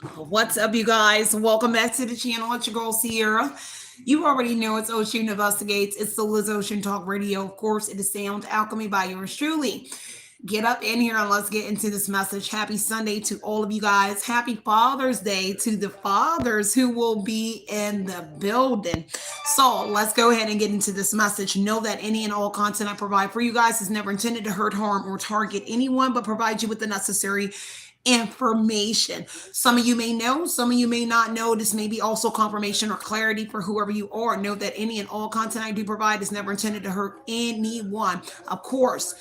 What's up, you guys? Welcome back to the channel. It's your girl Sierra. You already know it's Oshun Investigates. It's the Oshun Talk Radio. Of course, it is Sound Alchemy by yours truly. Get up in here and let's get into this message. Happy Sunday to all of you guys. Happy Father's Day to the fathers who will be in the building. So let's go ahead and get into this message. Know that any and all content I provide for you guys is never intended to hurt, harm, or target anyone, but provide you with the necessary information. Some of you may know, some of you may not know. This may be also confirmation or clarity for whoever you are. Know that any and all content I do provide is never intended to hurt anyone. Of course,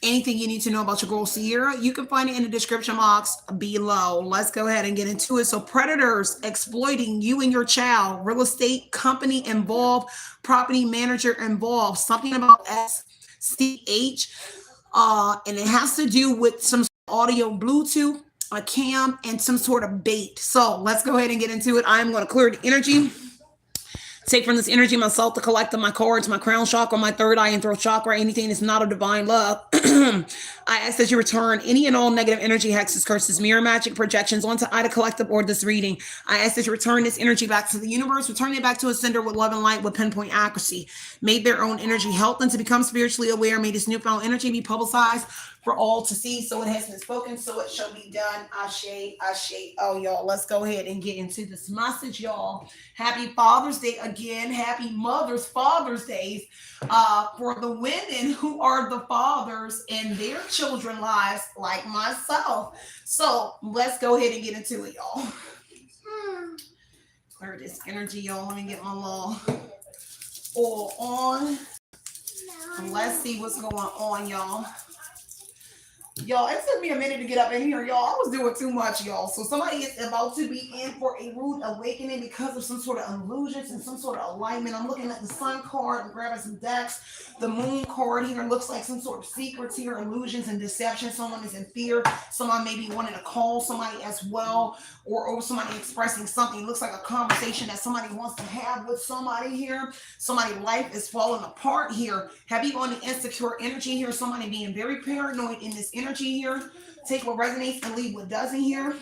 anything you need to know about your girl Sierra, you can find it in the description box below. Let's go ahead and get into it. So, predators exploiting you and your child, real estate company involved, property manager involved, something about SCH, and it has to do with some audio, Bluetooth, a cam, and some sort of bait. So let's go ahead and get into it. I'm going to clear the energy. Take from this energy myself to collect my cards, my crown chakra, my third eye and throat chakra, anything that's not of divine love. I ask that you return any and all negative energy, hexes, curses, mirror magic, projections onto either collective or this reading. I ask that you return this energy back to the universe, return it back to a sender with love and light with pinpoint accuracy. May their own energy help them to become spiritually aware. May this newfound energy be publicized for all to see. So it has been spoken, so it shall be done. Ashe, ashe. Oh, y'all, let's go ahead and get into this message, y'all. Happy Father's Day again. Happy Father's Days for the women who are the fathers in their children's lives, like myself. So let's go ahead and get into it, y'all. Clear this energy, y'all. Let me get my little oil on. And let's see what's going on, y'all. Y'all, it took me a minute to get up in here, y'all. I was doing too much, y'all. So somebody is about to be in for a rude awakening because of some sort of illusions and some sort of alignment. I'm looking at the sun card and grabbing some decks. The moon card here looks like some sort of secrets here, illusions and deception. Someone is in fear. Someone may be wanting to call somebody as well, or somebody expressing something. It looks like a conversation that somebody wants to have with somebody here. Somebody's life is falling apart here. Have you on the insecure energy here? Somebody being very paranoid in this energy here. Take what resonates and leave what doesn't here.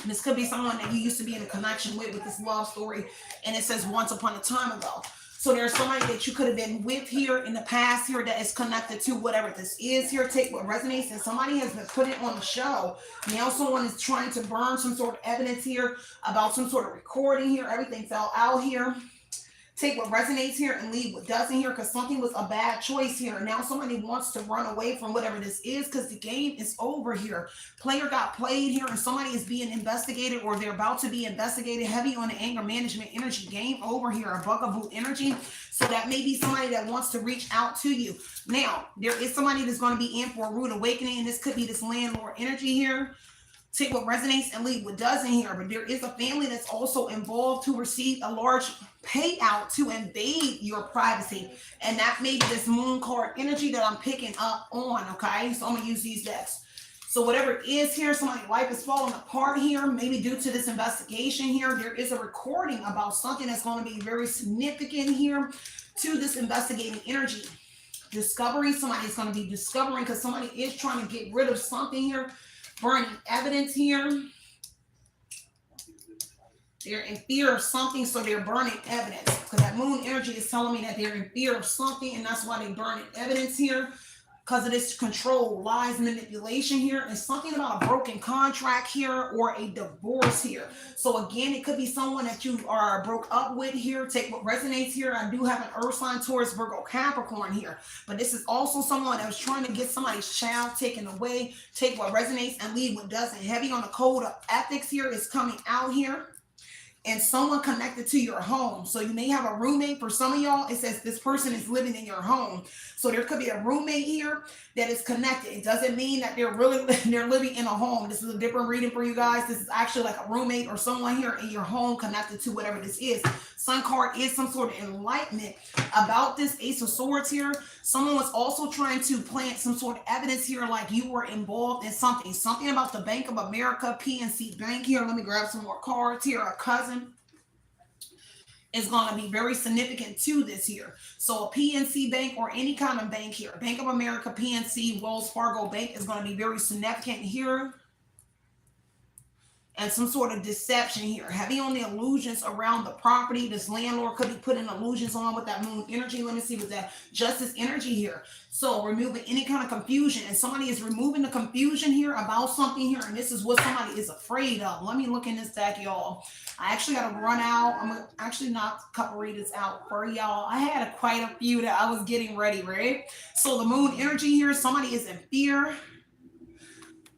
This could be someone that you used to be in a connection with this love story, and it says once upon a time ago. So there's somebody that you could have been with here in the past here that is connected to whatever this is here. Take what resonates, and somebody has been put it on the show. Now someone is trying to burn some sort of evidence here about some sort of recording here. Everything fell out here. Take what resonates here and leave what doesn't here, because something was a bad choice here. Now somebody wants to run away from whatever this is because the game is over here. Player got played here, and somebody is being investigated, or they're about to be investigated. Heavy on the anger management energy. Game over here. A bugaboo energy. So that may be somebody that wants to reach out to you. Now, there is somebody that's going to be in for a rude awakening, and this could be this landlord energy here. Take what resonates and leave what doesn't here. But there is a family that's also involved to receive a large payout to invade your privacy. And that may be this moon card energy that I'm picking up on, okay? So I'm going to use these decks. So whatever it is here, somebody's life is falling apart here, maybe due to this investigation here. There is a recording about something that's going to be very significant here to this investigating energy. Discovery, somebody's going to be discovering because somebody is trying to get rid of something here. Burning evidence here. They're in fear of something, so they're burning evidence. Because that moon energy is telling me that they're in fear of something, and that's why they're burning evidence here. Because of this control, lies, manipulation here, and something about a broken contract here or a divorce here. So again, it could be someone that you are broke up with here. Take what resonates here. I do have an Earth sign, Taurus, Virgo, Capricorn here. But this is also someone that was trying to get somebody's child taken away. Take what resonates and leave what doesn't. Heavy on the code of ethics here is coming out here. And someone connected to your home. So you may have a roommate. For some of y'all, it says this person is living in your home. So there could be a roommate here that is connected. It doesn't mean that they're living in a home. This is a different reading for you guys. This is actually like a roommate or someone here in your home connected to whatever this is. Sun card is some sort of enlightenment about this Ace of Swords here. Someone was also trying to plant some sort of evidence here, like you were involved in something. Something about the Bank of America, PNC Bank here. Let me grab some more cards here. A cousin is going to be very significant to this here. So a PNC Bank or any kind of bank here. Bank of America, PNC, Wells Fargo Bank is going to be very significant here. and some sort of deception here. Heavy on the illusions around the property. This landlord could be putting illusions on with that moon energy. Let me see with that justice energy here. So removing any kind of confusion, and somebody is removing the confusion here about something here, and this is what somebody is afraid of. Let me look in this deck, y'all. I actually got to run out. I'm gonna actually knock a couple readers out for y'all. I had quite a few that I was getting ready, right? So the moon energy here, somebody is in fear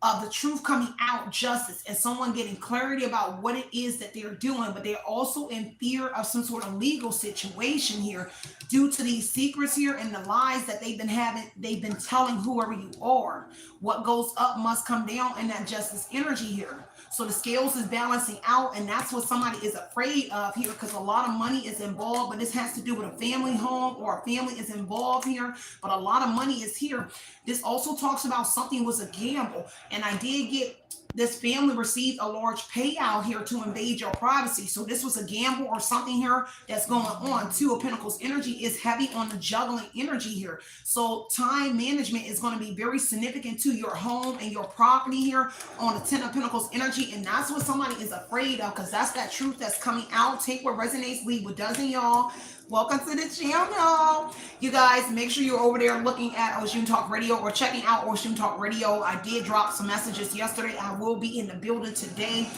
of the truth coming out, justice, and someone getting clarity about what it is that they're doing, but they're also in fear of some sort of legal situation here due to these secrets here and the lies that they've been telling whoever you are. What goes up must come down in that justice energy here. So the scales is balancing out, and that's what somebody is afraid of here, because a lot of money is involved, but this has to do with a family home, or a family is involved here, but a lot of money is here. This also talks about something was a gamble, and I did get this family received a large payout here to invade your privacy. So this was a gamble or something here that's going on. Two of Pentacles energy is heavy on the juggling energy here. So time management is going to be very significant to your home and your property here on the Ten of Pentacles energy. And that's what somebody is afraid of, because that's that truth that's coming out. Take what resonates, leave what doesn't, y'all. Welcome to the channel. You guys, make sure you're over there looking at Oshun Talk Radio or checking out Oshun Talk Radio. I did drop some messages yesterday. I will be in the building today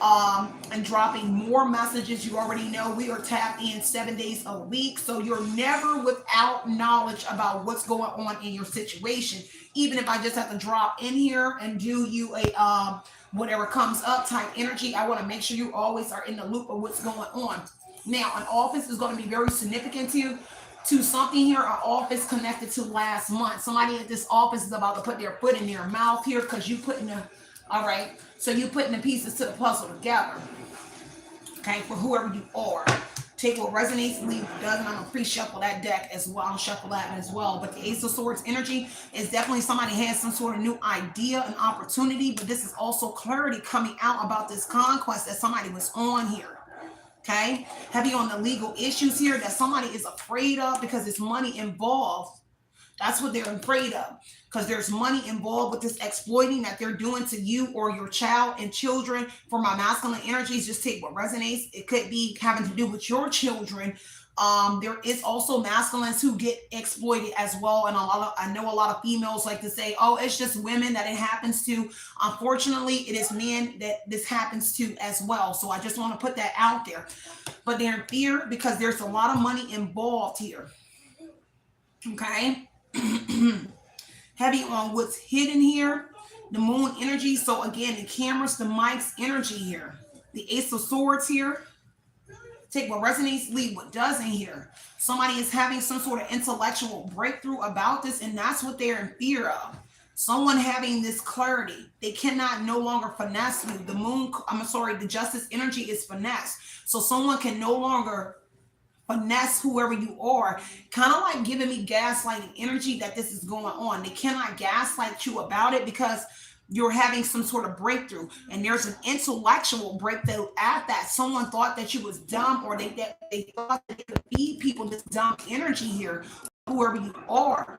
and dropping more messages. You already know we are tapped in 7 days a week. So you're never without knowledge about what's going on in your situation. Even if I just have to drop in here and do you a whatever comes up type energy, I want to make sure you always are in the loop of what's going on. Now, an office is going to be very significant to something here. An office connected to last month. Somebody at this office is about to put their foot in their mouth here, because you putting the, all right, so you putting the pieces to the puzzle together. Okay, for whoever you are. Take what resonates, leave what doesn't. I'm going to pre-shuffle that deck as well. I'll shuffle that as well. But the Ace of Swords energy is definitely somebody has some sort of new idea and opportunity. But this is also clarity coming out about this conquest that somebody was on here. Okay, heavy on the legal issues here that somebody is afraid of, because there's money involved. That's what they're afraid of, because there's money involved with this exploiting that they're doing to you or your child and children. For my masculine energies, just take what resonates. It could be having to do with your children. There is also masculines who get exploited as well, and I know a lot of females like to say, oh, it's just women that it happens to. Unfortunately, it is men that this happens to as well. So I just want to put that out there. But they're in fear because there's a lot of money involved here. Okay. Heavy on what's hidden here. The moon energy. So again, the cameras, the mics energy here. The Ace of Swords here. Take what resonates, leave what doesn't here. Somebody is having some sort of intellectual breakthrough about this, and that's what they're in fear of. Someone having this clarity. They cannot no longer finesse you. The justice energy is finesse. So someone can no longer finesse whoever you are. Kind of like giving me gaslighting energy that this is going on. They cannot gaslight you about it, because you're having some sort of breakthrough, and there's an intellectual breakthrough at that. Someone thought that you was dumb, or they thought that they could feed people this dumb energy here, whoever you are.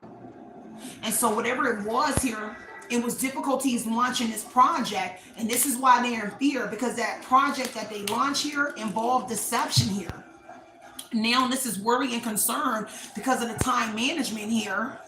And so whatever it was here, it was difficulties launching this project, and this is why they're in fear, because that project that they launch here involved deception here. Now this is worry and concern because of the time management here.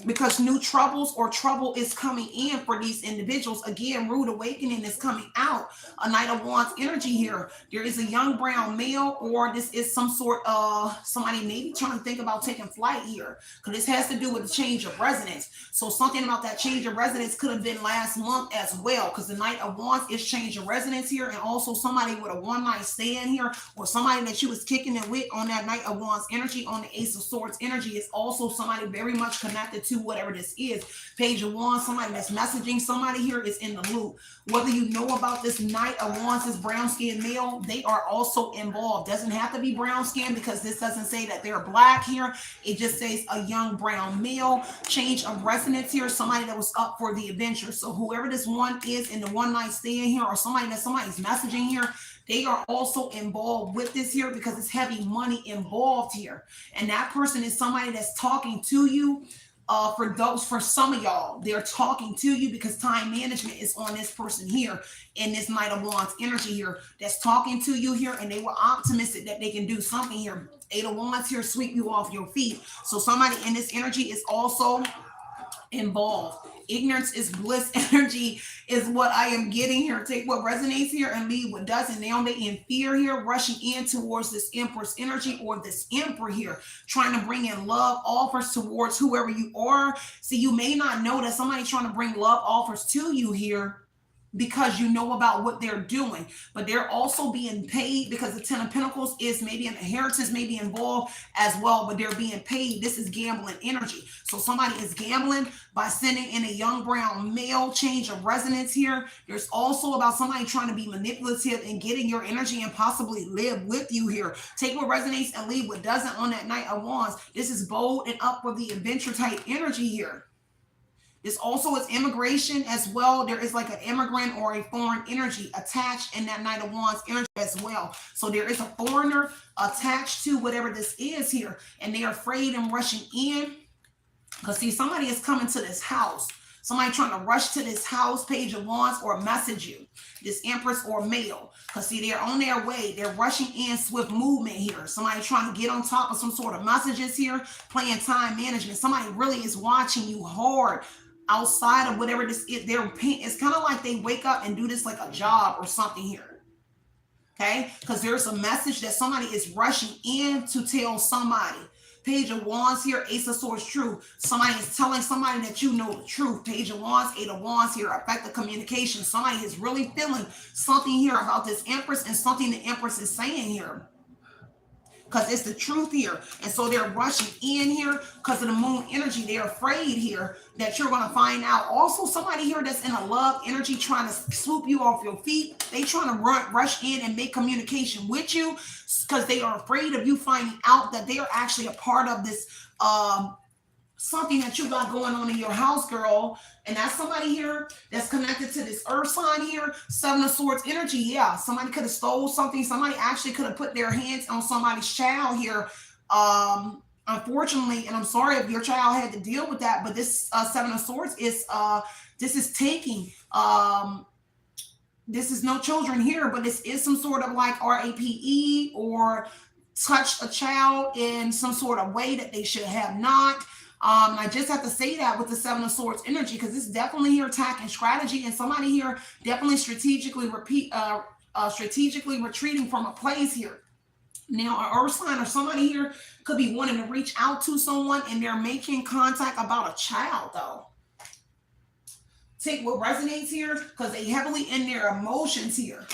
Because new troubles or trouble is coming in for these individuals. Again, rude awakening is coming out. A Knight of Wands energy here. There is a young brown male, or this is some sort of somebody maybe trying to think about taking flight here, because this has to do with the change of residence. So something about that change of residence could have been last month as well, because the Knight of Wands is change of residence here, and also somebody with a one-night stand here, or somebody that you was kicking it with on that Knight of Wands energy. On the Ace of Swords energy is also somebody very much connected to whatever this is. Page of Wands, somebody that's messaging somebody here is in the loop. Whether you know about this Knight of Wands, this brown skinned male, they are also involved. Doesn't have to be brown skin, because this doesn't say that they're black here. It just says a young brown male. Change of resonance here, somebody that was up for the adventure. So whoever this one is in the one night stand here, or somebody that somebody's messaging here, they are also involved with this here, because it's heavy money involved here. And that person is somebody that's talking to you for some of y'all, they're talking to you because time management is on this person here in this Knight of Wands energy here that's talking to you here, and they were optimistic that they can do something here. Eight of Wands here, sweep you off your feet. So somebody in this energy is also involved. Ignorance is bliss energy is what I am getting here. Take what resonates here and leave what doesn't. Now they in fear here, rushing in towards this Empress energy or this Emperor here, trying to bring in love offers towards whoever you are. See, you may not know that somebody's trying to bring love offers to you here because you know about what they're doing, but they're also being paid because the Ten of Pentacles is maybe an inheritance, maybe involved as well, but they're being paid. This is gambling energy. So somebody is gambling by sending in a young brown male. Change of resonance here. There's also about somebody trying to be manipulative and getting your energy and possibly live with you here. Take what resonates and leave what doesn't on that Knight of Wands. This is bold and up for the adventure type energy here. This also is immigration as well. There is like an immigrant or a foreign energy attached in that Knight of Wands energy as well. So there is a foreigner attached to whatever this is here, and they're afraid and rushing in because see, somebody is coming to this house. Somebody trying to rush to this house, Page of Wands, or message you, this Empress or male. Because see, they're on their way. They're rushing in, swift movement here. Somebody trying to get on top of some sort of messages here, playing time management. Somebody really is watching you hard. Outside of whatever this is, it's kind of like they wake up and do this like a job or something here. Okay? Because there's a message that somebody is rushing in to tell somebody. Page of Wands here, Ace of Swords, truth. Somebody is telling somebody that you know the truth. Page of Wands, Eight of Wands here, effective communication. Somebody is really feeling something here about this Empress and something the Empress is saying here. Because it's the truth here. And so they're rushing in here because of the moon energy. They're afraid here that you're going to find out. Also, somebody here that's in a love energy trying to swoop you off your feet. They trying to rush in and make communication with you because they are afraid of you finding out that they are actually a part of this something that you got going on in your house, girl. And that's somebody here that's connected to this earth sign here, Seven of Swords energy. Yeah, somebody could have stole something. Somebody actually could have put their hands on somebody's child here. Unfortunately, and I'm sorry if your child had to deal with that, but this Seven of Swords is this is taking this is no children here, but this is some sort of like RAPE or touch a child in some sort of way that they should have not. I just have to say that with the Seven of Swords energy, because it's definitely here attacking strategy, and somebody here definitely strategically retreating from a place here. Now, an earth sign or somebody here could be wanting to reach out to someone, and they're making contact about a child, though. Take what resonates here, because they heavily in their emotions here.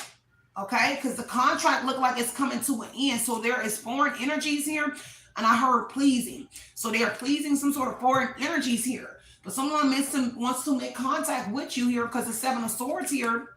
Okay, because the contract look like it's coming to an end. So there is foreign energies here. And I heard pleasing. So they are pleasing some sort of foreign energies here. But someone wants to make contact with you here because the Seven of Swords here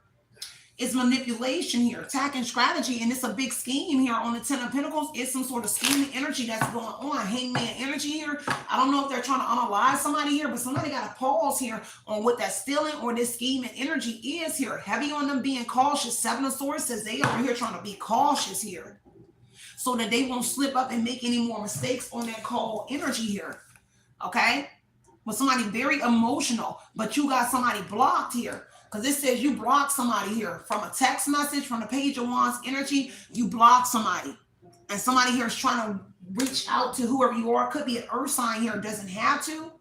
is manipulation here, attacking strategy. And it's a big scheme here on the Ten of Pentacles. It's some sort of scheming energy that's going on. Hangman energy here. I don't know if they're trying to unalive somebody here, but somebody got to pause here on what that stealing or this scheming energy is here. Heavy on them being cautious. Seven of Swords says they are here trying to be cautious here, so that they won't slip up and make any more mistakes on that call energy here. Okay? But somebody very emotional, but you got somebody blocked here. Because it says you block somebody here. From a text message, from the Page of Wands energy, you block somebody. And somebody here is trying to reach out to whoever you are. Could be an earth sign here, doesn't have to.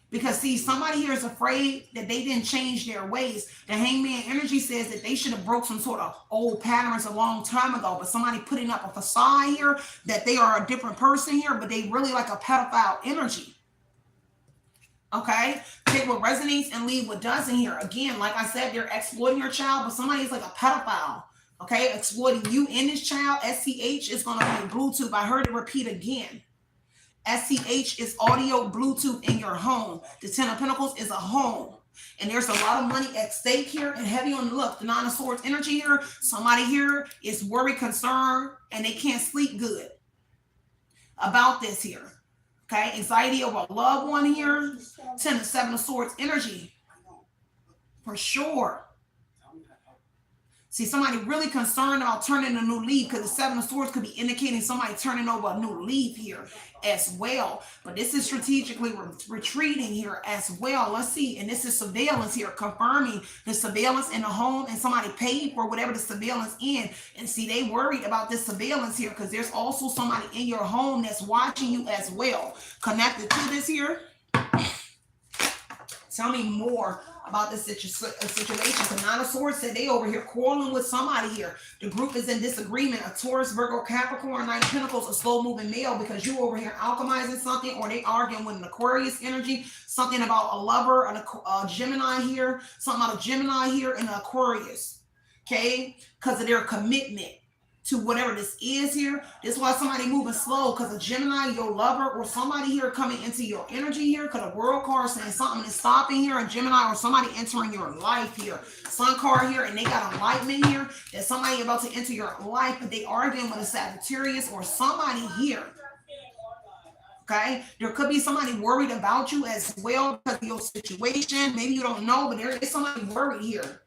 Because see, somebody here is afraid that they didn't change their ways. The Hangman energy says that they should have broke some sort of old patterns a long time ago. But somebody putting up a facade here that they are a different person here, but they really like a pedophile energy. Okay? Take what resonates and leave what doesn't here. Again, like I said, they're exploiting your child, but somebody's like a pedophile. Okay? Exploiting you and this child. SCH is going to be Bluetooth. I heard it repeat again. SCH is audio Bluetooth in your home. The Ten of Pentacles is a home. And there's a lot of money at stake here and heavy on the look. The Nine of Swords energy here. Somebody here is worried, concerned, and they can't sleep good about this here. Okay, anxiety over a loved one here. 10 to 7 of Swords energy. For sure. See, somebody really concerned about turning a new leaf, because the Seven of Swords could be indicating somebody turning over a new leaf here as well. But this is strategically retreating here as well. Let's see. And this is surveillance here, confirming the surveillance in the home, and somebody paid for whatever the surveillance in. And see, they worried about this surveillance here because there's also somebody in your home that's watching you as well. Connected to this here. Tell me more about this situation. The Nine of Swords said they over here quarreling with somebody here. The group is in disagreement. A Taurus, Virgo, Capricorn, Nine of Pentacles, a slow-moving male, because you over here alchemizing something, or they arguing with an Aquarius energy, something about a lover, a Gemini here, something about a Gemini here, and an Aquarius, okay? Because of their commitment to whatever this is here. This is why somebody moving slow, because a Gemini, your lover, or somebody here coming into your energy here, because a World card saying something is stopping here, a Gemini or somebody entering your life here. Sun card here, and they got enlightenment here, that somebody about to enter your life, but they arguing with a Sagittarius or somebody here. Okay, there could be somebody worried about you as well because of your situation. Maybe you don't know, but there is somebody worried here.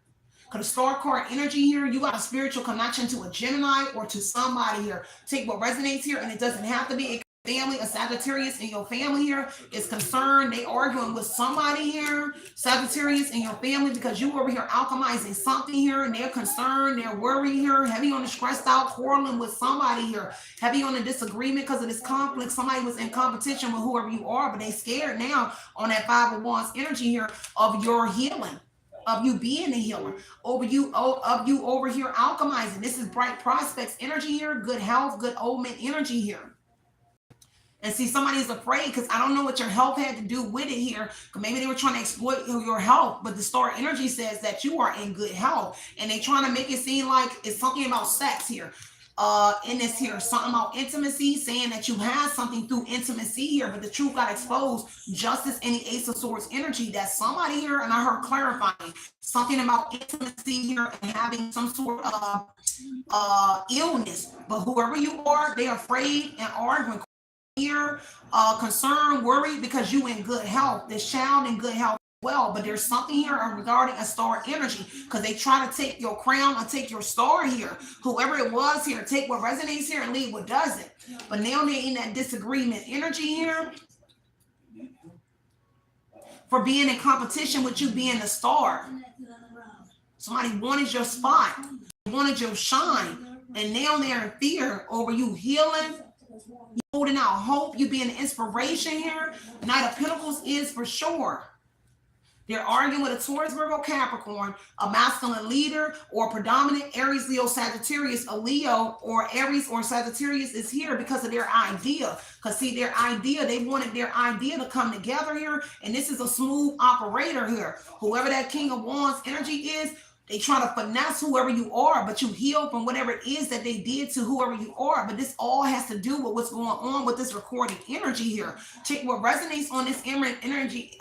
Because the star card energy here, you got a spiritual connection to a Gemini or to somebody here. Take what resonates here, and it doesn't have to be a family. A Sagittarius in your family here is concerned. They arguing with somebody here, Sagittarius in your family, because you over here alchemizing something here, and they're concerned, they're worried here, heavy on the stressed out, quarreling with somebody here, heavy on the disagreement because of this conflict. Somebody was in competition with whoever you are, but they scared now on that Five of Wands energy here of your healing, of you being a healer, of you over here alchemizing. This is bright prospects energy here, good health, good omen energy here. And see, somebody's afraid because I don't know what your health had to do with it here. Maybe they were trying to exploit your health, but the star energy says that you are in good health, and they trying to make it seem like it's something about sex here. In this here, something about intimacy, saying that you had something through intimacy here, but the truth got exposed. Justice and the Ace of Swords energy, that somebody here, and I heard clarifying something about intimacy here and having some sort of illness. But whoever you are, they're afraid and arguing here, concerned, worried, because you in good health. This child in good health well, but there's something here regarding a star energy, because they try to take your crown or take your star here. Whoever it was here, take what resonates here and leave what doesn't. But now they're in that disagreement energy here for being in competition with you being the star. Somebody wanted your spot, wanted your shine, and now they're in fear over you healing, holding out hope, you being an inspiration here. Knight of Pentacles is for sure. They're arguing with a Taurus, Virgo, Capricorn, a masculine leader, or predominant Aries, Leo, Sagittarius. A Leo or Aries or Sagittarius is here because of their idea. Because see, their idea, they wanted their idea to come together here. And this is a smooth operator here. Whoever that King of Wands energy is, they try to finesse whoever you are, but you heal from whatever it is that they did to whoever you are. But this all has to do with what's going on with this recording energy here. Check what resonates on this energy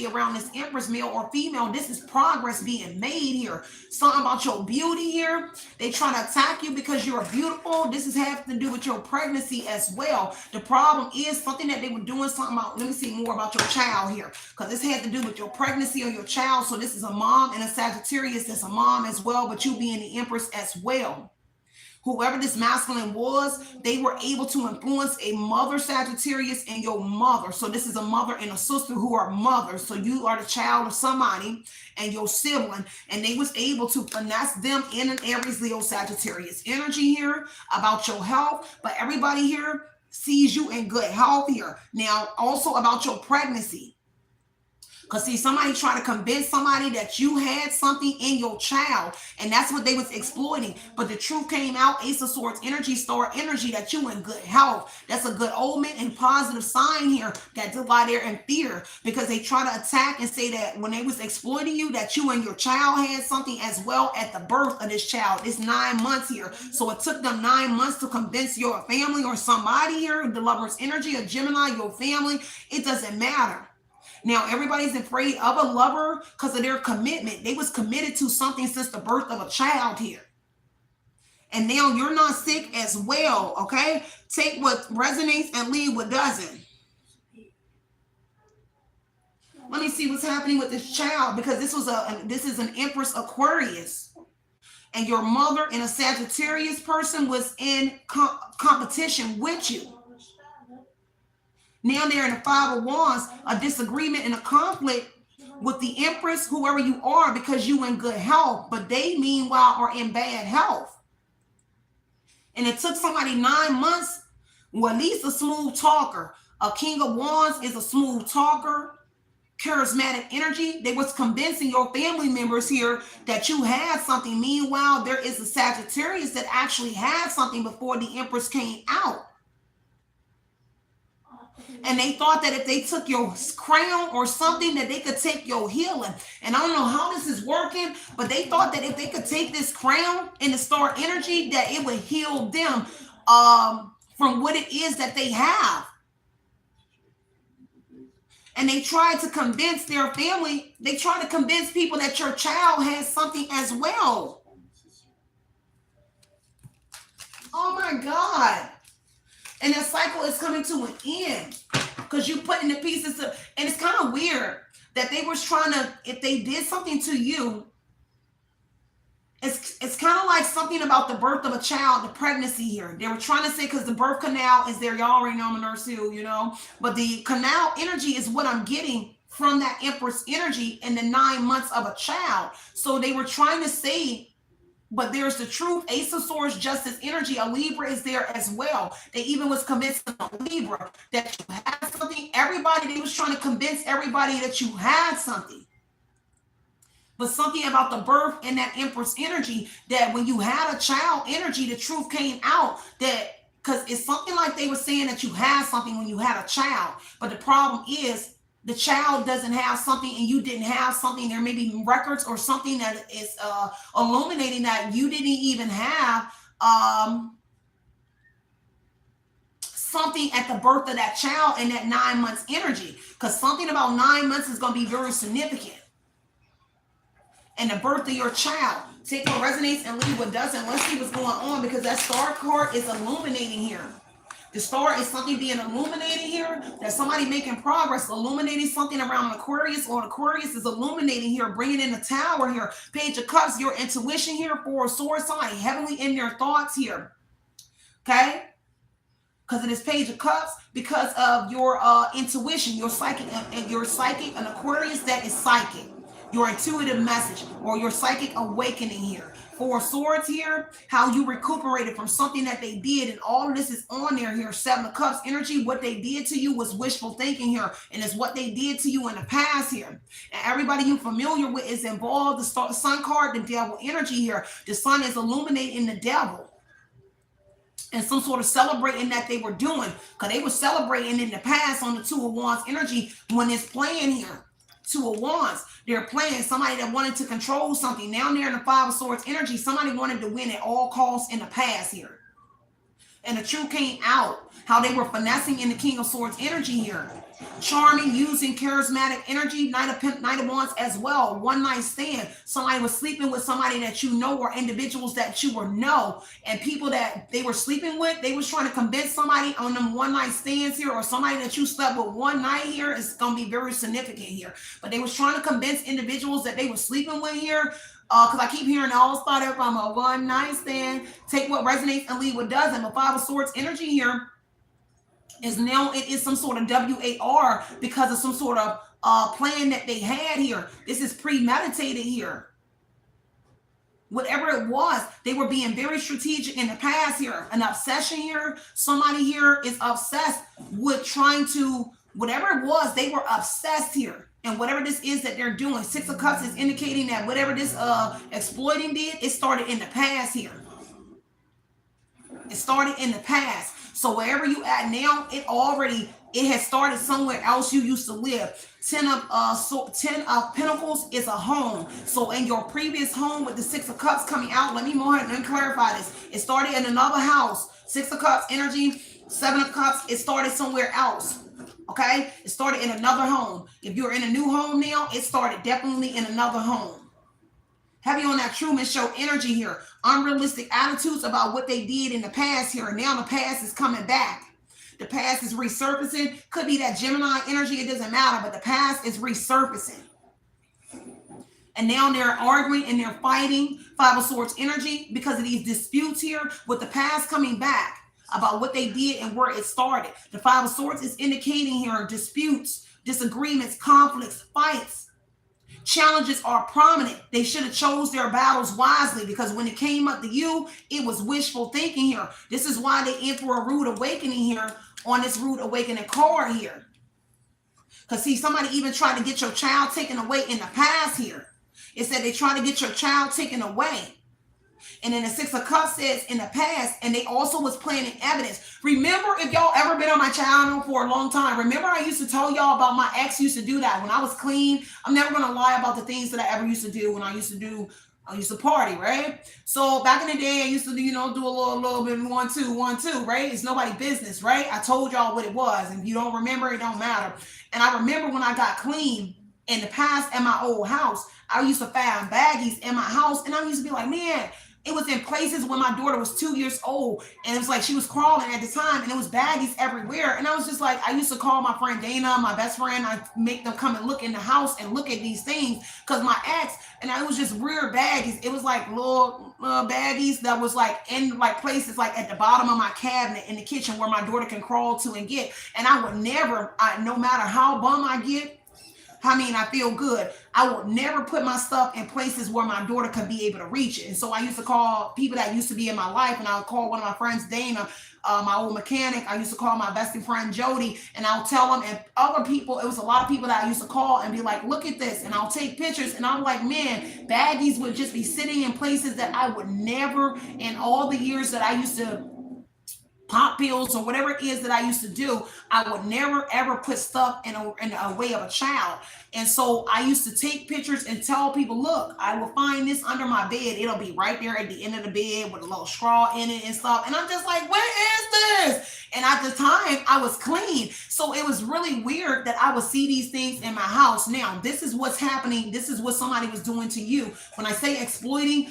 around this Empress, male or female. This is progress being made here. Something about your beauty here. They try to attack you because you're beautiful. This is having to do with your pregnancy as well. The problem is something that they were doing something about. Let me see more about your child here, because this had to do with your pregnancy or your child. So this is a mom and a Sagittarius. As a mom as well, but you being the Empress as well. Whoever this masculine was, they were able to influence a mother Sagittarius and your mother. So this is a mother and a sister who are mothers. So you are the child of somebody and your sibling, and they was able to finesse them in an Aries, Leo, Sagittarius energy here about your health. But everybody here sees you in good health here. Now, also about your pregnancy. Because see, somebody trying to convince somebody that you had something in your child, and that's what they was exploiting. But the truth came out, Ace of Swords energy, star energy, that you in good health. That's a good omen and positive sign here. That's why they're in fear, because they try to attack and say that when they was exploiting you, that you and your child had something as well at the birth of this child. It's 9 months here. So it took them 9 months to convince your family or somebody here, the Lover's energy, a Gemini, your family. It doesn't matter. Now, everybody's afraid of a lover because of their commitment. They was committed to something since the birth of a child here. And now you're not sick as well, okay? Take what resonates and leave what doesn't. Let me see what's happening with this child, because this is an Empress Aquarius. and your mother and a Sagittarius person was in competition with you. Now they're in the Five of Wands, a disagreement and a conflict with the Empress, whoever you are, because you in good health, but they meanwhile are in bad health. And it took somebody 9 months, well, at least a smooth talker. A King of Wands is a smooth talker, charismatic energy. They was convincing your family members here that you had something. Meanwhile, there is a Sagittarius that actually had something before the Empress came out. And they thought that if they took your crown or something, that they could take your healing. And I don't know how this is working, but they thought that if they could take this crown and the star energy, that it would heal them from what it is that they have. And they tried to convince their family, they tried to convince people that your child has something as well. Oh my God. And that cycle is coming to an end because you put in the pieces of, and it's kind of weird that they were trying to, if they did something to you, it's kind of like something about the birth of a child, the pregnancy here. They were trying to say, because the birth canal is there. Y'all already know I'm a nurse too, you know, but the canal energy is what I'm getting from that Empress energy in the 9 months of a child. So they were trying to say, but there's the truth. Ace of Swords, Justice energy. A Libra is there as well. They even was convincing a Libra that you had something. Everybody, they was trying to convince everybody that you had something. But something about the birth and that Empress energy, that when you had a child energy, the truth came out, that because it's something like they were saying that you had something when you had a child. But the problem is, the child doesn't have something and you didn't have something. There may be records or something that is illuminating that you didn't even have something at the birth of that child in that 9 months energy. Because something about 9 months is going to be very significant. And the birth of your child. Take what resonates and leave what doesn't. Let's see what's going on, because that star card is illuminating here. The star is something being illuminated here. There's somebody making progress, illuminating something around Aquarius, or Aquarius is illuminating here, bringing in the Tower here. Page of Cups, your intuition here. Four of Swords, somebody heavily in their thoughts here. Okay? Because of this Page of Cups, because of your intuition, your psychic, an Aquarius that is psychic. Your intuitive message or your psychic awakening here. Four of Swords here, how you recuperated from something that they did, and all of this is on there here. Seven of Cups energy, what they did to you was wishful thinking here, and it's what they did to you in the past here. And everybody you're familiar with is involved. The Sun card, the devil energy here. The Sun is illuminating the devil. And some sort of celebrating that they were doing, because they were celebrating in the past on the Two of Wands energy when it's playing here. Two of Wands, they're playing somebody that wanted to control something. Now they're in the Five of Swords energy. Somebody wanted to win at all costs in the past here. And the truth came out, how they were finessing in the King of Swords energy here. Charming, using charismatic energy, Knight of Wands as well. One night stand. Somebody was sleeping with somebody that you know, or individuals that you know. And people that they were sleeping with, they was trying to convince somebody on them one night stands here, or somebody that you slept with one night here is going to be very significant here. But they was trying to convince individuals that they were sleeping with here. Because I keep hearing all start up from a one night stand. Take what resonates and leave what doesn't. The Five of Swords energy here is now, it is some sort of WAR because of some sort of plan that they had here. This is premeditated here. Whatever it was, they were being very strategic in the past here. An obsession here. Somebody here is obsessed with trying to, whatever it was, they were obsessed here. And whatever this is that they're doing, Six of Cups is indicating that whatever this exploiting did, it started in the past here. It started in the past. So wherever you at now, it has started somewhere else you used to live. Ten of Pentacles is a home. So in your previous home with the Six of Cups coming out, let me clarify this. It started in another house. Six of Cups energy, Seven of Cups, it started somewhere else. Okay? It started in another home. If you're in a new home now, it started definitely in another home. Heavy on that Truman Show energy here. Unrealistic attitudes about what they did in the past here. And now the past is coming back. The past is resurfacing. Could be that Gemini energy. It doesn't matter. But the past is resurfacing. And now they're arguing and they're fighting. Five of Swords energy because of these disputes here with the past coming back about what they did and where it started. The Five of Swords is indicating here disputes, disagreements, conflicts, fights. Challenges are prominent. They should have chose their battles wisely because when it came up to you, it was wishful thinking here. This is why they in for a rude awakening here on this rude awakening card here. Because see, somebody even tried to get your child taken away in the past here. It said they tried to get your child taken away. And then the Six of Cups says in the past, and they also was planting evidence. Remember, if y'all ever been on my channel for a long time, remember I used to tell y'all about my ex used to do that. When I was clean, I'm never going to lie about the things that I ever used to do when I used to party, right? So back in the day, I used to, do a little bit 1, 2, 1, 2, right? It's nobody's business, right? I told y'all what it was. And if you don't remember, it don't matter. And I remember when I got clean in the past at my old house, I used to find baggies in my house. And I used to be like, man, it was in places when my daughter was 2 years old. And it was like she was crawling at the time. And it was baggies everywhere. And I was just like, I used to call my friend Dana, my best friend. I make them come and look in the house and look at these things. Because my ex, and it was just weird baggies. It was like little baggies that was like in like places like at the bottom of my cabinet in the kitchen where my daughter can crawl to and get. And I would never, no matter how bum I get, I feel good, I would never put my stuff in places where my daughter could be able to reach it. And so I used to call people that used to be in my life, and I would call one of my friends, Dana, my old mechanic. I used to call my best friend, Jody, and I'll tell them, and other people, it was a lot of people that I used to call and be like, look at this. And I'll take pictures, and I'm like, man, baggies would just be sitting in places that I would never, in all the years that I used to pop pills or whatever it is that I used to do, I would never ever put stuff in a way of a child. And so I used to take pictures and tell people, look, I will find this under my bed. It'll be right there at the end of the bed with a little straw in it and stuff. And I'm just like, what is this? And at the time I was clean. So it was really weird that I would see these things in my house. Now, this is what's happening. This is what somebody was doing to you. When I say exploiting,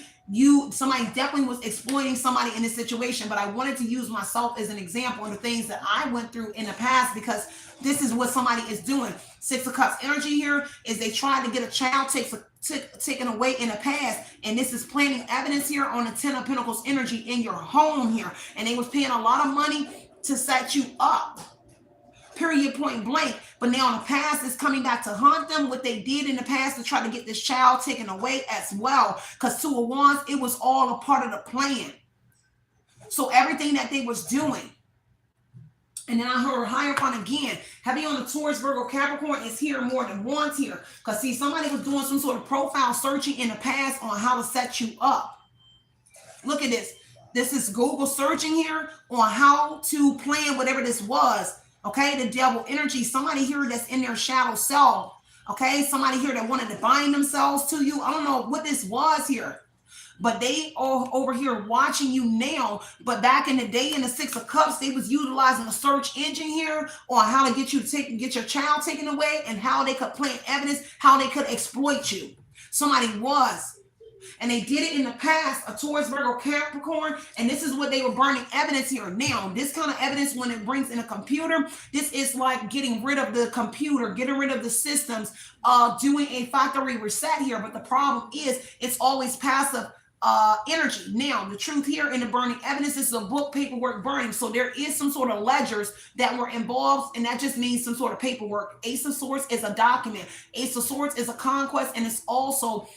somebody definitely was exploiting somebody in this situation, but I wanted to use myself as an example of the things that I went through in the past, because this is what somebody is doing. Six of Cups energy here is they tried to get a child taken away in the past, and this is planting evidence here on the Ten of Pentacles energy in your home here, and they was paying a lot of money to set you up. Period, point blank. But now the past is coming back to haunt them, what they did in the past to try to get this child taken away as well. Because Two of Wands, it was all a part of the plan. So everything that they was doing. And then I heard Hierophant again. Heavy on the Taurus, Virgo, Capricorn is here more than once here. Because see, somebody was doing some sort of profile searching in the past on how to set you up. Look at this. This is Google searching here on how to plan whatever this was. Okay, the devil energy, somebody here that's in their shadow self. Okay, somebody here that wanted to bind themselves to you. I don't know what this was here, but they are over here watching you now. But back in the day in the Six of Cups, they was utilizing a search engine here on how to get your child taken away, and how they could plant evidence, how they could exploit you. Somebody was. And they did it in the past, a Taurus, Virgo, Capricorn, and this is what they were burning evidence here. Now, this kind of evidence, when it brings in a computer, this is like getting rid of the computer, getting rid of the systems, doing a factory reset here. But the problem is it's always passive energy. Now, the truth here in the burning evidence is a book, paperwork burning. So there is some sort of ledgers that were involved, and that just means some sort of paperwork. Ace of Swords is a document. Ace of Swords is a conquest, and it's also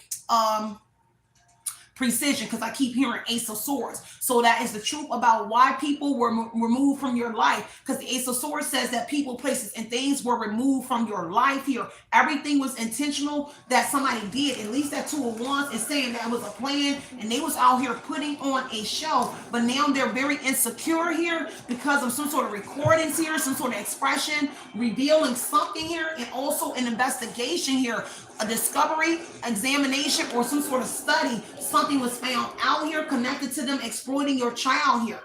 precision, because I keep hearing Ace of Swords. So that is the truth about why people were removed from your life, because the Ace of Swords says that people, places, and things were removed from your life here. Everything was intentional that somebody did. At least that Two of Wands is saying that was a plan, and they was out here putting on a show. But now they're very insecure here because of some sort of recordings here, some sort of expression, revealing something here, and also an investigation here, a discovery, examination, or some sort of study. Something was found out here connected to them exploiting your child here,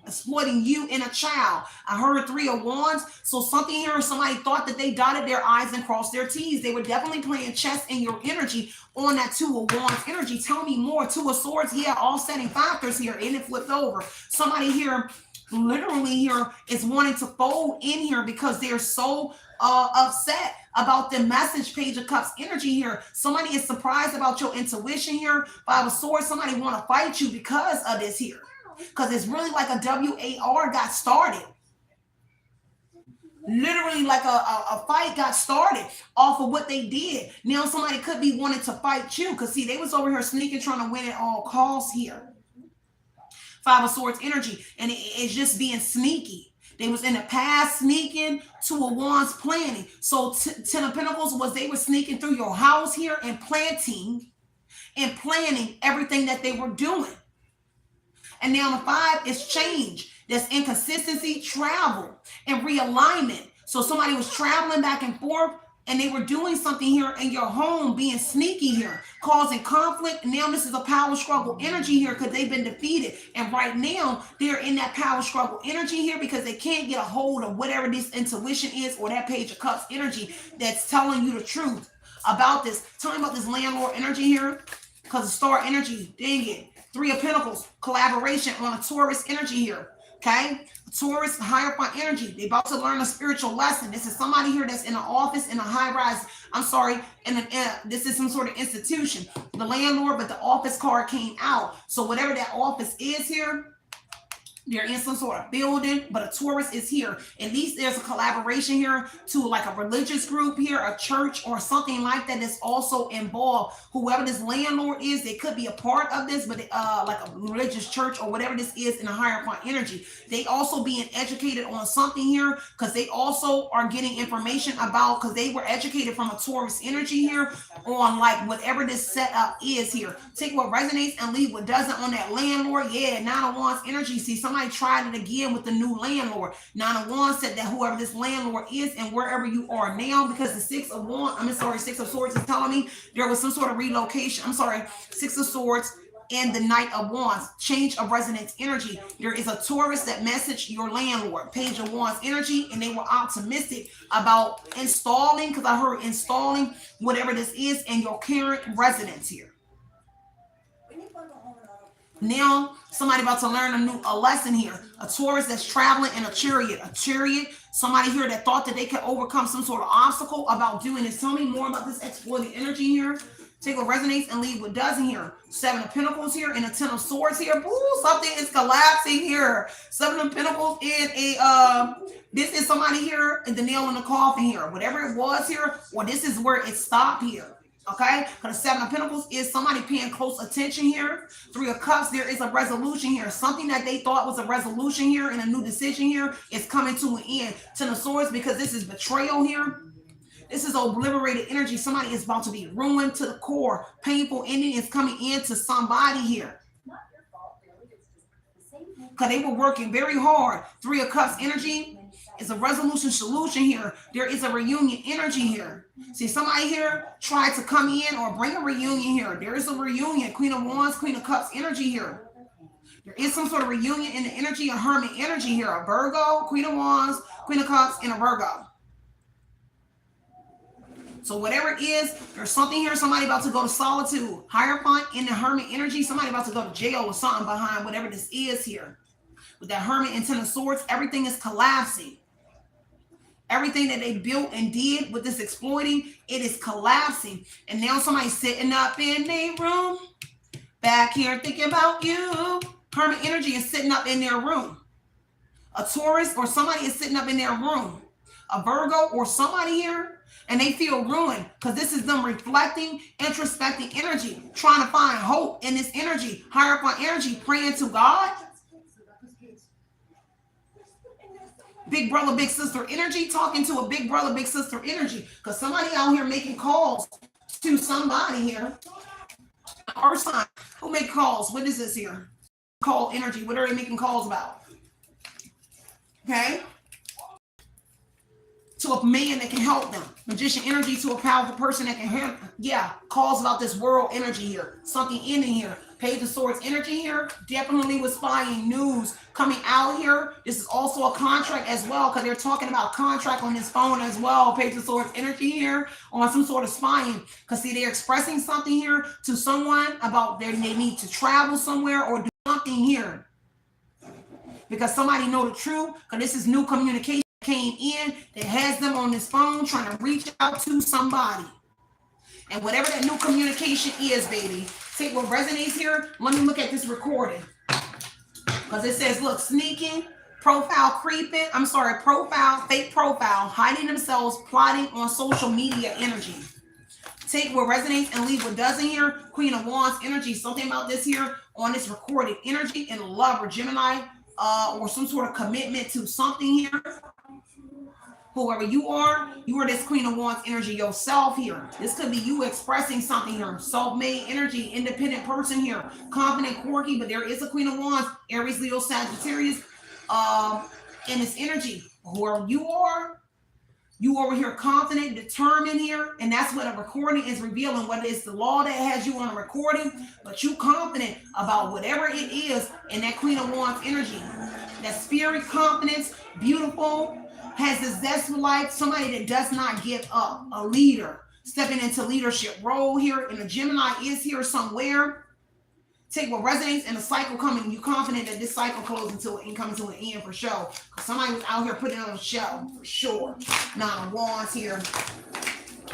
exploiting you in a child. I heard Three of Wands. So something here, somebody thought that they dotted their I's and crossed their T's. They were definitely playing chess in your energy on that Two of Wands energy. Tell me more. Two of Swords, yeah, offsetting factors here, and it flipped over. Somebody here literally here is wanting to fold in here because they're so upset about the message, Page of Cups energy here. Somebody is surprised about your intuition here. Five of Swords, somebody want to fight you because of this here. Because it's really like a WAR got started. Literally like a fight got started off of what they did. Now somebody could be wanting to fight you because see, they was over here sneaking, trying to win at all costs here. Five of Swords energy, and it's just being sneaky. They was in the past sneaking, Two of Wands planning. So Ten of Pentacles was they were sneaking through your house here and planning everything that they were doing. And now the five is change. There's inconsistency, travel, and realignment. So somebody was traveling back and forth and they were doing something here in your home, being sneaky here, causing conflict. And now this is a power struggle energy here because they've been defeated. And right now they're in that power struggle energy here because they can't get a hold of whatever this intuition is or that Page of Cups energy that's telling you the truth about this. Tell me about this landlord energy here because the star energy, dang it. Three of Pentacles, collaboration on a Taurus energy here. Okay, Taurus, Hierophant energy. They about to learn a spiritual lesson. This is somebody here that's in an office in a high rise. I'm sorry, this is some sort of institution. The landlord, but the office card came out. So whatever that office is here, they're in some sort of building, but a Taurus is here. At least there's a collaboration here to like a religious group here, a church or something like that that's also involved. Whoever this landlord is, they could be a part of this, but like a religious church or whatever this is in a Hierophant energy. They also being educated on something here because they also are getting information about, because they were educated from a Taurus energy here on like whatever this setup is here. Take what resonates and leave what doesn't on that landlord. Yeah, Nine of Wands energy. See, somebody tried it again with the new landlord. Nine of Wands said that whoever this landlord is and wherever you are now, because the Six of Swords is telling me there was some sort of relocation. I'm sorry, Six of Swords and the Knight of Wands, change of resonance energy. There is a Taurus that messaged your landlord, Page of Wands energy, and they were optimistic about installing, because I heard installing whatever this is in your current residence here. Now, somebody about to learn a lesson here. A Taurus that's traveling in a chariot. Somebody here that thought that they could overcome some sort of obstacle about doing this. Tell me more about this exploiting energy here. Take what resonates and leave what doesn't here. Seven of Pentacles here and a Ten of Swords here. Ooh, something is collapsing here. Seven of Pentacles in a, this is somebody here and the nail in the coffin here. Whatever it was here, or this is where it stopped here. Okay, because the Seven of Pentacles is somebody paying close attention here. Three of Cups, there is a resolution here. Something that they thought was a resolution here and a new decision here is coming to an end. Ten of Swords, because this is betrayal here. This is obliterated energy. Somebody is about to be ruined to the core. Painful ending is coming into somebody here. Because they were working very hard. Three of Cups energy is a resolution solution here. There is a reunion energy here. See, somebody here tried to come in or bring a reunion here. There is a reunion. Queen of Wands, Queen of Cups energy here. There is some sort of reunion in the energy, a Hermit energy here. A Virgo, Queen of Wands, Queen of Cups, and a Virgo. So whatever it is, there's something here, somebody about to go to solitude. Hierophant in the Hermit energy, somebody about to go to jail or something behind whatever this is here. With that Hermit and Ten of Swords, everything is collapsing. Everything that they built and did with this exploiting, it is collapsing. And now somebody's sitting up in their room, back here thinking about you. Hermit energy is sitting up in their room. A Taurus or somebody is sitting up in their room. A Virgo or somebody here, and they feel ruined because this is them reflecting, introspecting energy, trying to find hope in this energy. Hierophant energy, praying to God. Big brother, big sister energy, talking to a big brother, big sister energy. Because somebody out here making calls to somebody here. Earth sign, who make calls? What is this here? Call energy. What are they making calls about? Okay. To a man that can help them. Magician energy to a powerful person that can help. Yeah, calls about this world energy here. Something in here. Page of Swords energy here. Definitely was spying news coming out here. This is also a contract as well, because they're talking about contract on his phone as well. Page of Swords energy here on some sort of spying. Because see, they're expressing something here to someone about they need to travel somewhere or do something here. Because somebody know the truth. Because this is new communication. came in that has them on this phone trying to reach out to somebody. And whatever that new communication is, baby, take what resonates here. Let me look at this recording. Because it says, look, sneaking, profile creeping, fake profile, hiding themselves, plotting on social media energy. Take what resonates and leave what doesn't here. Queen of Wands energy, something about this here on this recorded energy in love or Gemini or some sort of commitment to something here. Whoever you are this Queen of Wands energy yourself here. This could be you expressing something here. Self-made energy, independent person here. Confident, quirky, but there is a Queen of Wands, Aries, Leo, Sagittarius in this energy. Whoever you are, you over here confident, determined here, and that's what a recording is revealing, whether it's the law that has you on a recording, but you confident about whatever it is in that Queen of Wands energy. That spirit confidence, beautiful, has a zest for life, somebody that does not give up, a leader, stepping into leadership role here, and a Gemini is here somewhere. Take what resonates and the cycle coming. You confident that this cycle closes until it comes to an end for sure. Because somebody was out here putting on a show for sure. Nine of Wands here.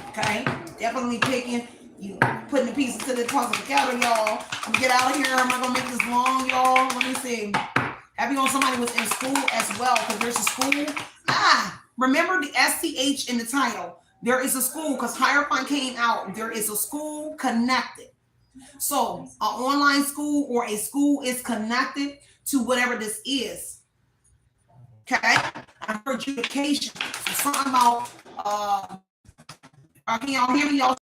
Okay, definitely picking. You putting the pieces to the puzzle together, y'all. I'm gonna get out of here. I'm not gonna make this long, y'all. Let me see. Happy on somebody was in school as well, because there's a school. Remember the SCH in the title. There is a school, because Hierophant came out. There is a school connected. So an online school or a school is connected to whatever this is. Okay, I heard education. So something about can y'all hear me? Y'all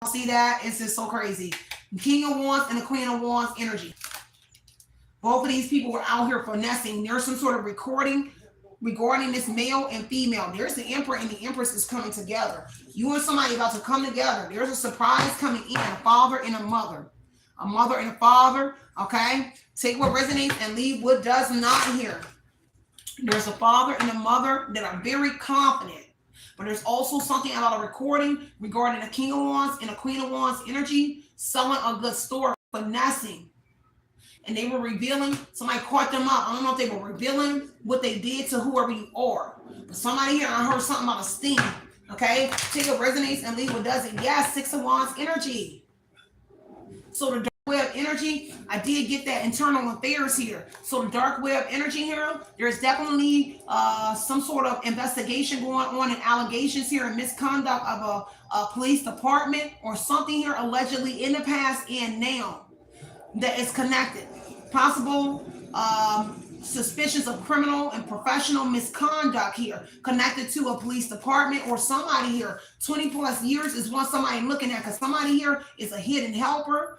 see that? It's just so crazy. The King of Wands and the Queen of Wands energy. Both of these people were out here finessing. There's some sort of recording regarding this male and female. There's the Emperor and the Empress is coming together. You and somebody about to come together. There's a surprise coming in, a father and a mother and a father. Okay, take what resonates and leave what does not here. There's a father and a mother that are very confident, but there's also something about a recording regarding a King of Wands and a Queen of Wands energy, selling a good story, finessing. And they were revealing, somebody caught them up. I don't know if they were revealing what they did to whoever you are. But somebody here, I heard something about a sting. Okay? Take what resonates and leave what doesn't. Yes, Six of Wands energy. So the dark web energy, I did get that internal affairs here. So the dark web energy here, there's definitely some sort of investigation going on and allegations here and misconduct of a police department or something here allegedly in the past and now that is connected. Possible suspicions of criminal and professional misconduct here connected to a police department or somebody here. 20 plus years is what somebody looking at, because somebody here is a hidden helper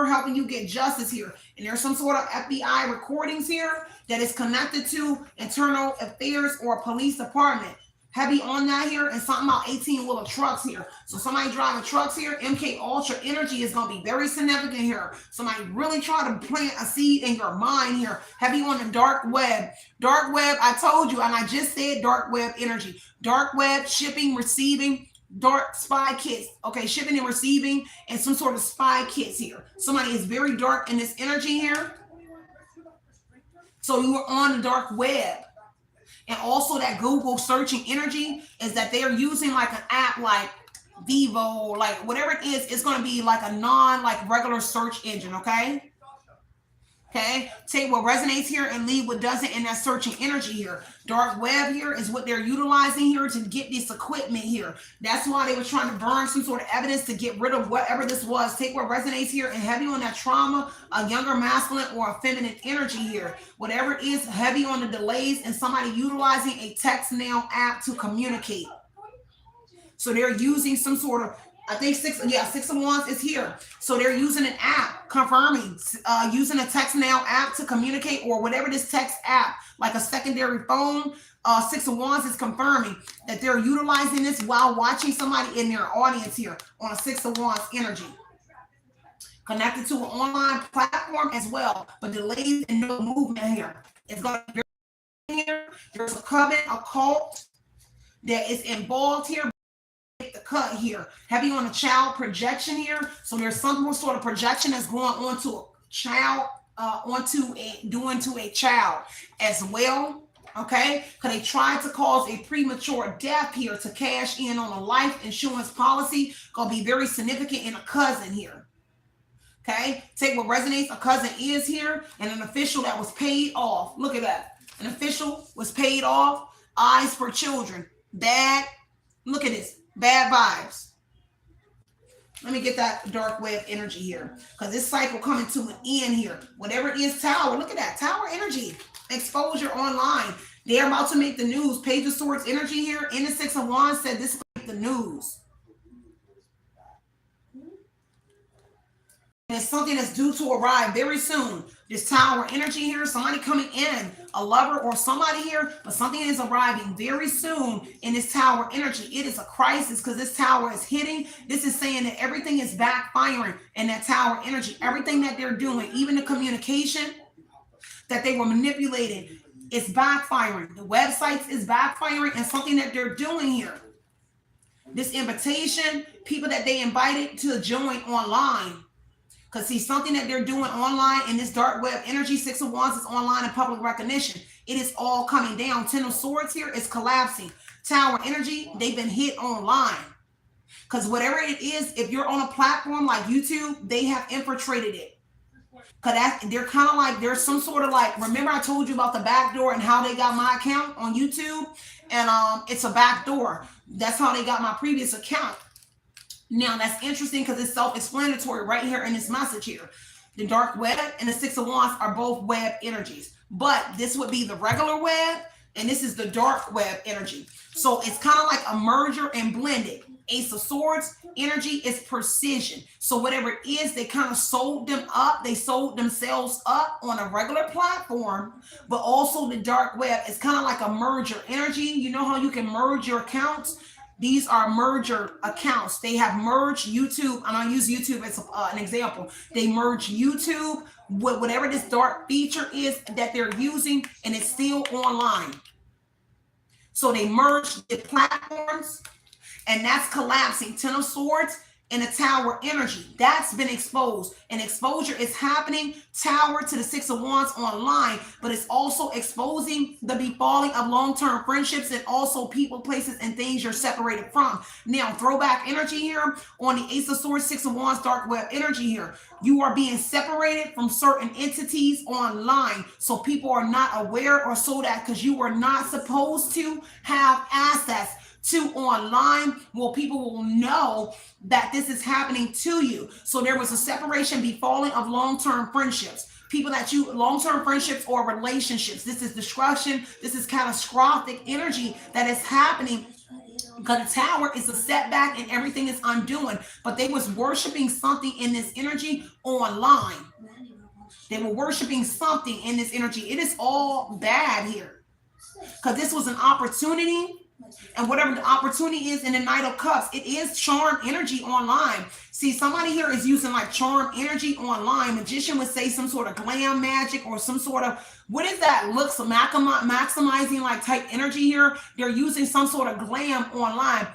helping you get justice here. And there's some sort of FBI recordings here that is connected to internal affairs or police department. Heavy on that here, and something about 18-wheeler trucks here. So somebody driving trucks here, MK Ultra energy is going to be very significant here. Somebody really try to plant a seed in your mind here. Heavy on the dark web. Dark web, I told you, and I just said dark web energy. Dark web, shipping, receiving, dark spy kits. Okay, shipping and receiving, and some sort of spy kits here. Somebody is very dark in this energy here. So you are on the dark web. And also that Google searching energy is that they're using like an app like Vivo, like whatever it is, it's going to be like a like regular search engine, okay? Okay, take what resonates here and leave what doesn't in that searching energy here. Dark web here is what they're utilizing here to get this equipment here. That's why they were trying to burn some sort of evidence to get rid of whatever this was. Take what resonates here and heavy on that trauma, a younger masculine or a feminine energy here. Whatever it is, heavy on the delays and somebody utilizing a text now app to communicate. So they're using some sort of, I think Six of Wands is here. So they're using an app confirming, using a text now app to communicate or whatever this text app, like a secondary phone. Six of Wands is confirming that they're utilizing this while watching somebody in their audience here on a Six of Wands energy. Connected to an online platform as well, but delays and no movement here. It's going to be here. There's a coven, a cult that is involved here. The cut here, heavy on a child projection here. So there's some sort of projection that's going on to a child, doing to a child as well. Okay, because they tried to cause a premature death here to cash in on a life insurance policy. Gonna be very significant in a cousin here. Okay, take what resonates. A cousin is here, and an official that was paid off. Look at that. An official was paid off. Eyes for children. Bad. Look at this. Bad vibes. Let me get that dark web energy here, because this cycle coming to an end here. Whatever it is, Tower. Look at that. Tower energy. Exposure online. They're about to make the news. Page of Swords energy here. In the Six of Wands said this is the news. And it's something that's due to arrive very soon. This Tower energy here, somebody coming in, a lover or somebody here, but something is arriving very soon in this Tower energy. It is a crisis because this Tower is hitting. This is saying that everything is backfiring in that Tower energy. Everything that they're doing, even the communication that they were manipulating, is backfiring. The websites is backfiring, and something that they're doing here. This invitation, people that they invited to join online. Because see, something that they're doing online in this dark web energy, Six of Wands is online and public recognition. It is all coming down. Ten of Swords here is collapsing. Tower energy, they've been hit online. Because whatever it is, if you're on a platform like YouTube, they have infiltrated it. Because they're kind of like, there's some sort of like, remember I told you about the back door and how they got my account on YouTube? And it's a back door. That's how they got my previous account. Now, that's interesting because it's self-explanatory right here in this message here. The dark web and the Six of Wands are both web energies. But this would be the regular web, and this is the dark web energy. So it's kind of like a merger and blended. Ace of Swords energy is precision. So whatever it is, they kind of sold them up. They sold themselves up on a regular platform, but also the dark web is kind of like a merger energy. You know how you can merge your accounts? These are merger accounts. They have merged YouTube. I'm going to use YouTube as an example. They merge YouTube with whatever this dark feature is that they're using, and it's still online. So they merged the platforms, and that's collapsing. Ten of Swords and the Tower energy. That's been exposed. And exposure is happening. Tower to the Six of Wands online, but it's also exposing the befalling of long-term friendships and also people, places, and things you're separated from. Now, throwback energy here on the Ace of Swords, Six of Wands, dark web energy here. You are being separated from certain entities online. So people are not aware, or so that because you were not supposed to have access to online, well, people will know that this is happening to you. So there was a separation befalling of long-term friendships. People that you, long-term friendships or relationships. This is destruction. This is catastrophic energy that is happening. Because the Tower is a setback and everything is undoing. But they was worshiping something in this energy online. They were worshiping something in this energy. It is all bad here. Because this was an opportunity. And whatever the opportunity is in the Knight of Cups, it is charm energy online. See, somebody here is using like charm energy online. Magician would say some sort of glam magic or some sort of, what is that? Looks maximizing like type energy here. They're using some sort of glam online.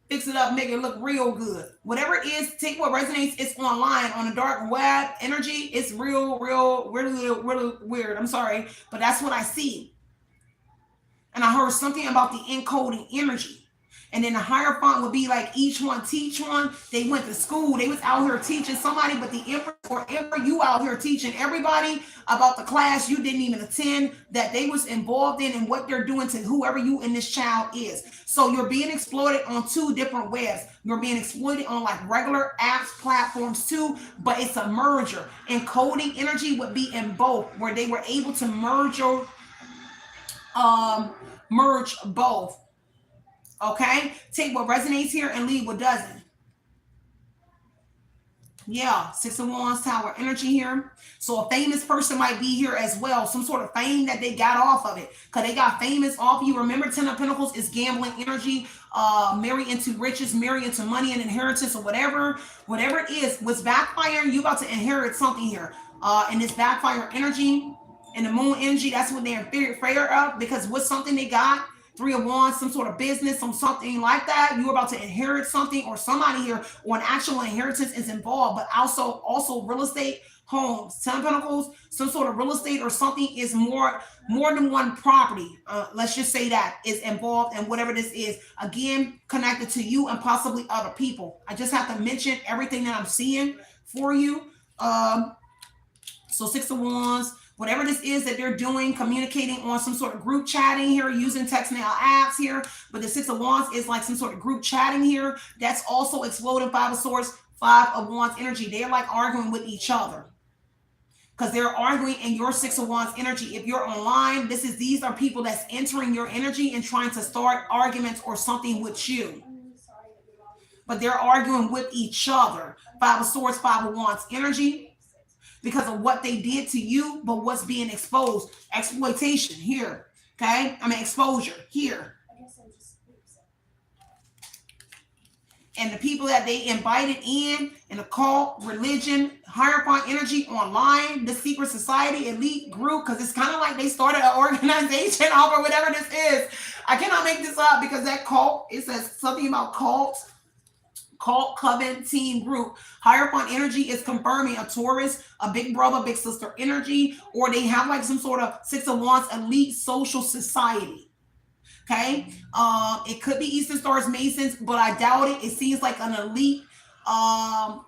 Fix it up, make it look real good. Whatever it is, take what resonates. It's online on the dark web energy. It's really weird. I'm sorry, but that's what I see. And I heard something about the encoding energy. And then the Hierophant would be like, each one teach one. They went to school. They was out here teaching somebody, but the Emperor or Emperor, you out here teaching everybody about the class you didn't even attend, that they was involved in and what they're doing to whoever you and this child is. So you're being exploited on two different webs. You're being exploited on like regular apps, platforms too, but it's a merger. Encoding energy would be in both, where they were able to merge both. Okay, take what resonates here and leave what doesn't. Yeah, Six of Wands, Tower energy here. So a famous person might be here as well. Some sort of fame that they got off of it, because they got famous off you. Remember, Ten of Pentacles is gambling energy. Marry into riches, marry into money and inheritance, or whatever it is. What's backfiring, you about to inherit something here. And this backfire energy and the moon energy, that's what they're afraid of, because what's something they got Three of Wands, some sort of business, something like that. You're about to inherit something, or somebody here, or an actual inheritance is involved, but also real estate, homes. Ten of Pentacles, some sort of real estate or something is more than one property. Let's just say that is involved in whatever this is. Again, connected to you and possibly other people. I just have to mention everything that I'm seeing for you. So Six of Wands, whatever this is that they're doing, communicating on some sort of group chatting here, using text mail apps here. But the Six of Wands is like some sort of group chatting here. That's also exploding. Five of Swords, Five of Wands energy. They're like arguing with each other, because they're arguing in your Six of Wands energy. If you're online, these are people that's entering your energy and trying to start arguments or something with you. But they're arguing with each other. Five of Swords, Five of Wands energy, because of what they did to you, but what's being exposed. Exploitation here, okay? Exposure here. And the people that they invited in occult, religion, hierophant energy, online, the secret society, elite group, because it's kind of like they started an organization off or whatever this is. I cannot make this up, because that cult, it says something about cults. Cult, coven, team, group. Hierophant energy is confirming a Taurus, a big brother, big sister energy, or they have like some sort of Six of Wands elite social society. Okay, it could be Eastern Stars Masons, but I doubt it. It seems like an elite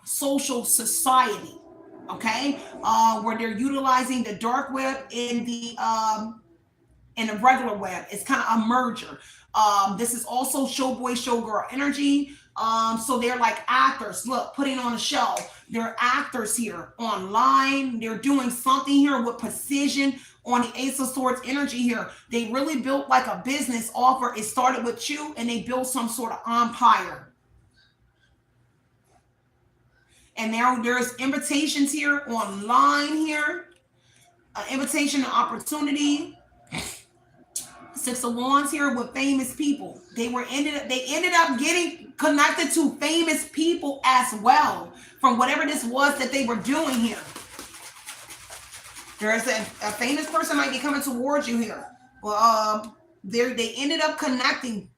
social society. Okay, where they're utilizing the dark web in the regular web. It's kind of a merger. This is also showboy, showgirl energy. So they're like actors, look, putting on a show. They're actors here online. They're doing something here with precision on the Ace of Swords energy here. They really built like a business offer. It started with you, and they built some sort of empire. And now there's invitations here online here. Invitation and opportunity. Six of Wands here with famous people. They ended up getting connected to famous people as well, from whatever this was that they were doing here. There's a famous person might be coming towards you here. Well, they ended up connecting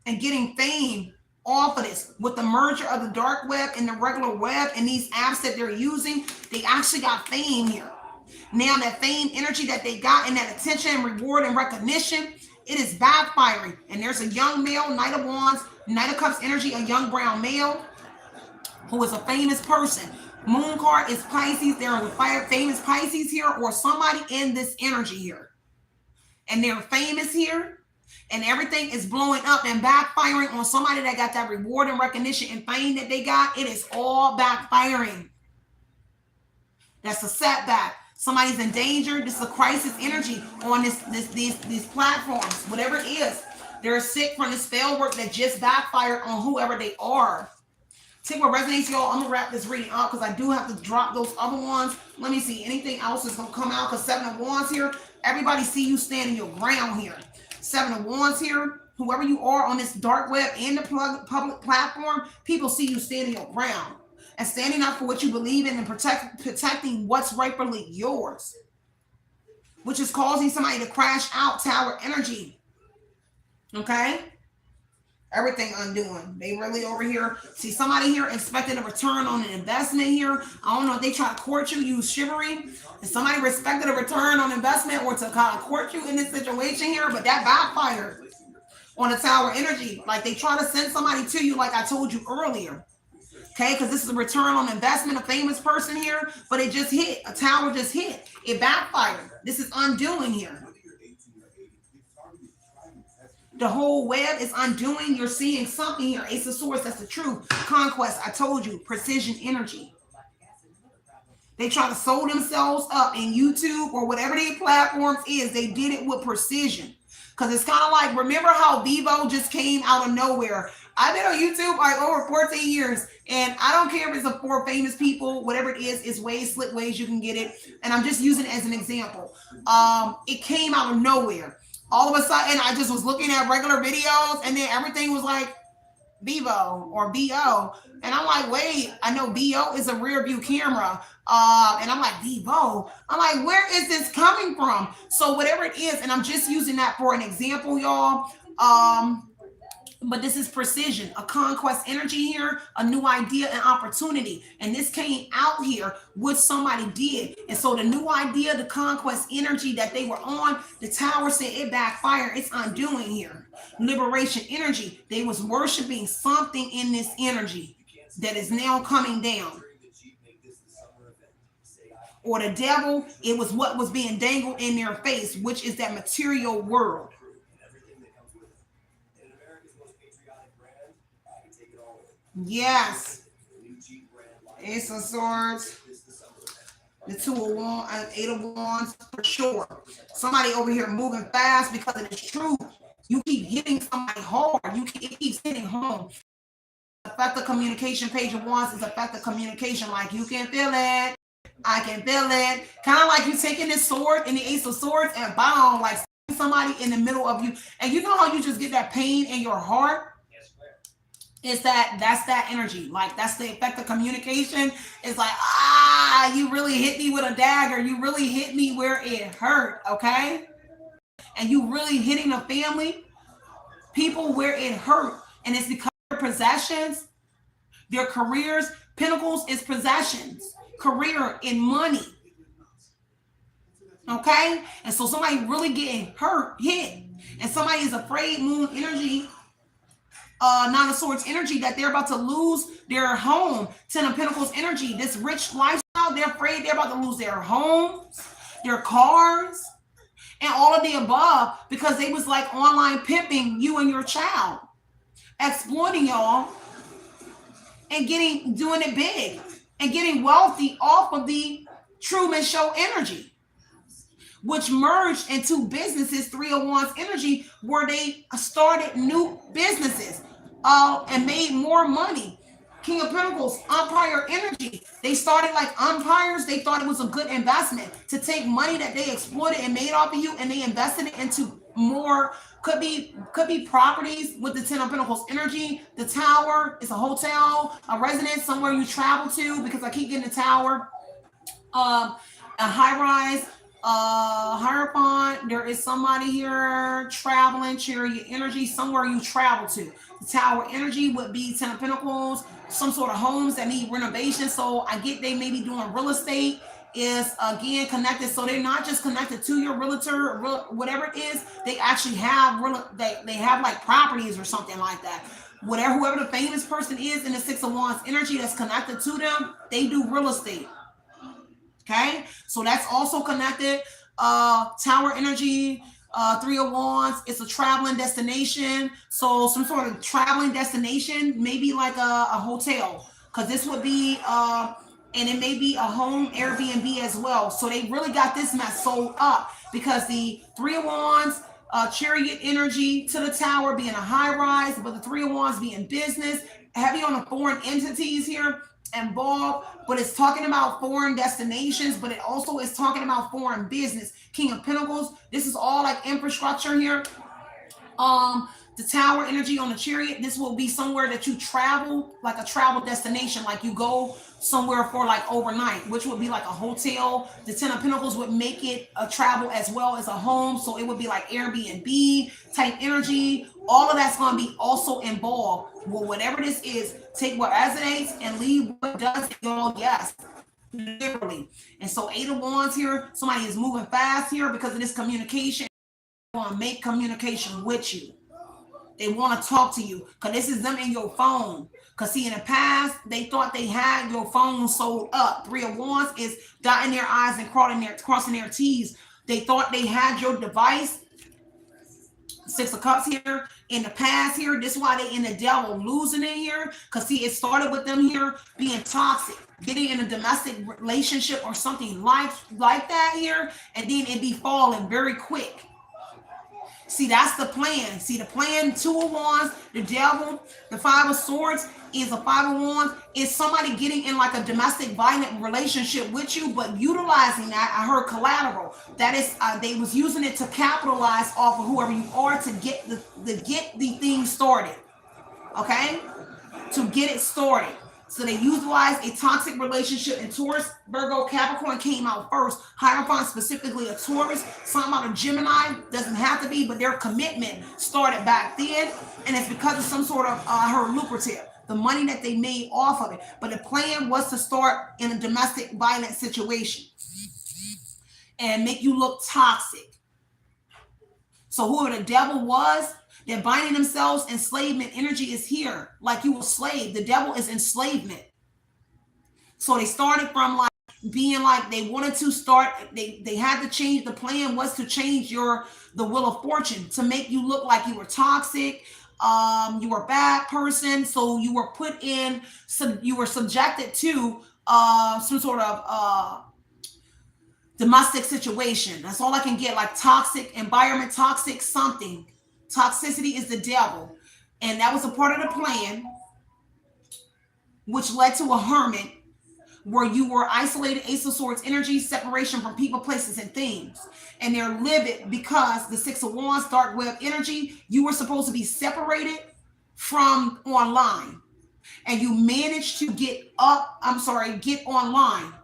and getting fame off of this with the merger of the dark web and the regular web, and these apps that they're using. They actually got fame here. Now that fame energy that they got, and that attention and reward and recognition, it is backfiring. And there's a young male, Knight of Wands, Knight of Cups energy, a young brown male who is a famous person. Moon card is Pisces. There are famous Pisces here, or somebody in this energy here. And they're famous here. And everything is blowing up and backfiring on somebody that got that reward and recognition and fame that they got. It is all backfiring. That's a setback. Somebody's in danger. This is a crisis energy on these platforms. Whatever it is, they're sick from the spell work that just backfired on whoever they are. Take what resonates, y'all. I'm gonna wrap this reading up, because I do have to drop those other ones. Let me see. Anything else is gonna come out, because Seven of Wands here. Everybody see you standing your ground here. Seven of Wands here. Whoever you are on this dark web and the public platform, people see you standing your ground and standing up for what you believe in, and protecting what's rightfully yours, which is causing somebody to crash out. Tower energy. Okay? Everything undoing. They really over here. See somebody here expecting a return on an investment here. I don't know if they try to court you, use chivalry. And somebody respected a return on investment, or to kind of court you in this situation here, but that backfired on the Tower energy. Like they try to send somebody to you, like I told you earlier. Okay, because this is a return on investment, a famous person here, but it just hit. A tower just hit. It backfired. This is undoing here. The whole web is undoing. You're seeing something here. Ace of Swords, that's the truth. Conquest, I told you. Precision energy. They try to sew themselves up in YouTube or whatever their platforms is. They did it with precision. Because it's kind of like, remember how Vivo just came out of nowhere? I've been on YouTube like over 14 years, and I don't care if it's for famous people, whatever it is, it's ways, slick ways you can get it. And I'm just using it as an example. It came out of nowhere. All of a sudden, I just was looking at regular videos, and then everything was like Vivo or VO. And I'm like, wait, I know VO is a rear view camera. And I'm like, Vivo. I'm like, where is this coming from? So whatever it is, and I'm just using that for an example, y'all. But this is precision, a conquest energy here, a new idea and opportunity. And this came out here, what somebody did. And so the new idea, the conquest energy that they were on, the tower said it backfired. It's undoing here. Liberation energy. They was worshiping something in this energy that is now coming down. Or the devil, it was what was being dangled in their face, which is that material world. Yes. Ace of Swords. The Two of Wands and Eight of Wands for sure. Somebody over here moving fast because it is true. You keep hitting somebody hard. It keeps hitting home. Effective communication, Page of Wands is effective communication. Like you can feel it. I can feel it. Kind of like you taking this sword and the Ace of Swords and boom, like somebody in the middle of you. And you know how you just get that pain in your heart? That's that energy. Like that's the effect of communication. It's like, you really hit me with a dagger. You really hit me where it hurt. Okay. And you really hitting a family, people where it hurt. And it's because of their possessions, their careers. Pentacles is possessions, career, and money. Okay. And so somebody really getting hit. And somebody is afraid, moon energy, Nine of Swords energy, that they're about to lose their home. Ten of Pentacles energy, this rich lifestyle, they're afraid they're about to lose their homes, their cars, and all of the above because they was like online pimping you and your child, exploiting y'all and doing it big and getting wealthy off of the Truman Show energy, which merged into businesses, Three of Wands energy, where they started new businesses and made more money. King of Pentacles, umpire energy. They started like umpires. They thought it was a good investment to take money that they exploited and made off of you, and they invested it into more. Could be properties with the Ten of Pentacles energy. The tower is a hotel, a residence, somewhere you travel to, because I keep getting the tower. A high rise. Hierophant, there is somebody here traveling, chariot energy, somewhere you travel to. The tower energy would be Ten of Pentacles, some sort of homes that need renovation. So I get they may be doing real estate, is again connected. So they're not just connected to your realtor or whatever it is. They actually have they have like properties or something like that. Whoever the famous person is in the Six of Wands energy that's connected to them, they do real estate. Okay, so that's also connected. Tower energy, Three of Wands, it's a traveling destination. So some sort of traveling destination, maybe like a hotel, because this would be, and it may be a home, Airbnb as well. So they really got this mess sold up because the Three of Wands, chariot energy to the tower being a high rise, but the Three of Wands being business, heavy on the foreign entities here involved, but it's talking about foreign destinations, but it also is talking about foreign business. King of Pentacles, this is all like infrastructure here. The tower energy on the chariot, this will be somewhere that you travel, like a travel destination, like you go somewhere for like overnight, which would be like a hotel. The Ten of Pentacles would make it a travel as well as a home, so it would be like Airbnb type energy. All of that's going to be also involved. Well, whatever this is, take what resonates and leave what doesn't. Yes, literally. And so Eight of Wands here, somebody is moving fast here because of this communication. They want to make communication with you. They want to talk to you because this is them in your phone. Because see, in the past, they thought they had your phone sold up. Three of Wands is dotting their I's and crossing their T's. They thought they had your device. Six of Cups here in the past here. This is why they in the devil losing it here. Because see, it started with them here being toxic, getting in a domestic relationship or something like that here, and then it be falling very quick. See, that's the plan. See, the plan, Two of Wands, the devil, the Five of Swords is a Five of Wands. Is somebody getting in like a domestic violent relationship with you, but utilizing that, I heard collateral. That is, they was using it to capitalize off of whoever you are to get the thing started. Okay? To get it started. So they utilize a toxic relationship, and Taurus, Virgo, Capricorn came out first. Hierophant, specifically a Taurus, something about a Gemini, doesn't have to be, but their commitment started back then, and it's because of some sort of her lucrative, the money that they made off of it. But the plan was to start in a domestic violence situation and make you look toxic. So whoever the devil was, they're binding themselves. Enslavement energy is here, like you were slave. The devil is enslavement. So they started from like being like they wanted to start. They had to change. The plan was to change the wheel of fortune to make you look like you were toxic. You were a bad person. So you were put in. So you were subjected to some sort of domestic situation. That's all I can get. Like toxic environment, toxic something. Toxicity is the devil. And that was a part of the plan, which led to a hermit, where you were isolated, Ace of Swords energy, separation from people, places, and things. And they're livid because the Six of Wands, dark web energy, you were supposed to be separated from online. And you managed to get online,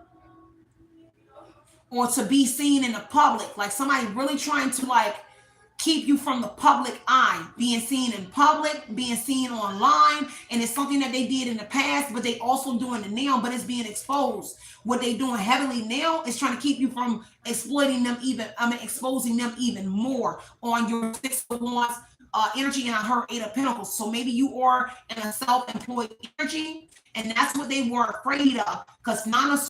or to be seen in the public, like somebody really trying to like keep you from the public eye, being seen in public, being seen online. And it's something that they did in the past, but they also doing it now, but it's being exposed. What they doing heavily now is trying to keep you from exposing them even more on your Six of Wands energy and her Eight of Pentacles. So maybe you are in a self-employed energy, and that's what they were afraid of, because Nana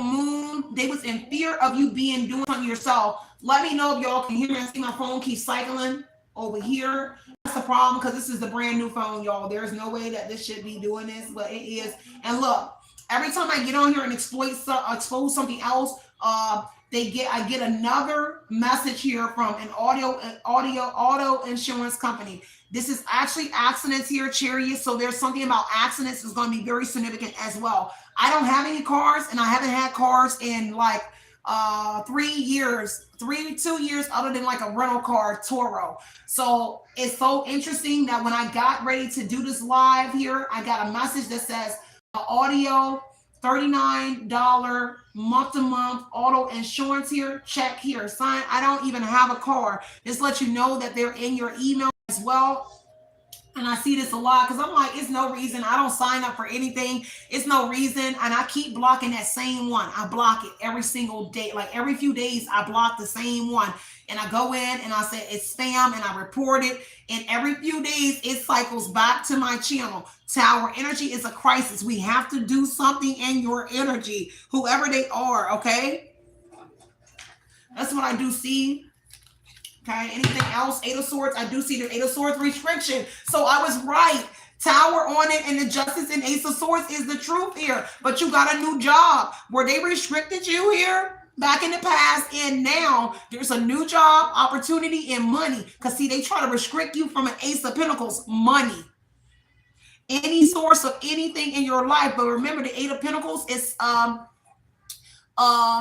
Moon, they was in fear of you doing something yourself. Let me know if y'all can hear me. I see my phone keeps cycling over here. That's the problem, because this is the brand new phone, y'all. There's no way that this should be doing this, but it is. And look, every time I get on here and expose something else, I get another message here from an auto insurance company. This is actually accidents here, Chariot. So there's something about accidents that's going to be very significant as well. I don't have any cars, and I haven't had cars in like 2 years, other than like a rental car, Toro. So it's so interesting that when I got ready to do this live here, I got a message that says audio $39 month-to-month auto insurance here. Check here. Sign. I don't even have a car. Just let you know that they're in your email as well. And I see this a lot, because I'm like, it's no reason. I don't sign up for anything. It's no reason. And I keep blocking that same one. I block it every single day. Like every few days, I block the same one. And I go in and I say it's spam, and I report it. And every few days, it cycles back to my channel. Tower energy is a crisis. We have to do something in your energy, whoever they are, okay? That's what I do see. Okay, anything else? Eight of Swords, I do see the Eight of Swords restriction. So I was right. Tower on it, and the Justice and Ace of Swords is the truth here. But you got a new job. Where they restricted you here back in the past, and now there's a new job, opportunity, and money. Because see, they try to restrict you from an Ace of Pentacles, money. Any source of anything in your life. But remember, the Eight of Pentacles is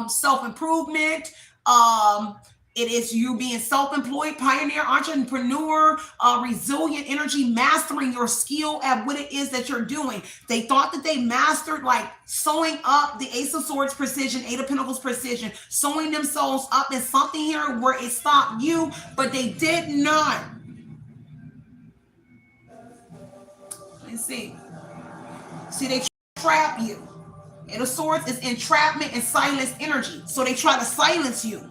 self-improvement. It is you being self-employed, pioneer, entrepreneur, resilient energy, mastering your skill at what it is that you're doing. They thought that they mastered like sewing up the Ace of Swords precision, Eight of Pentacles precision, sewing themselves up in something here where it stopped you, but they did not. Let's see. See, they trap you. Eight of Swords is entrapment and silence energy. So they try to silence you.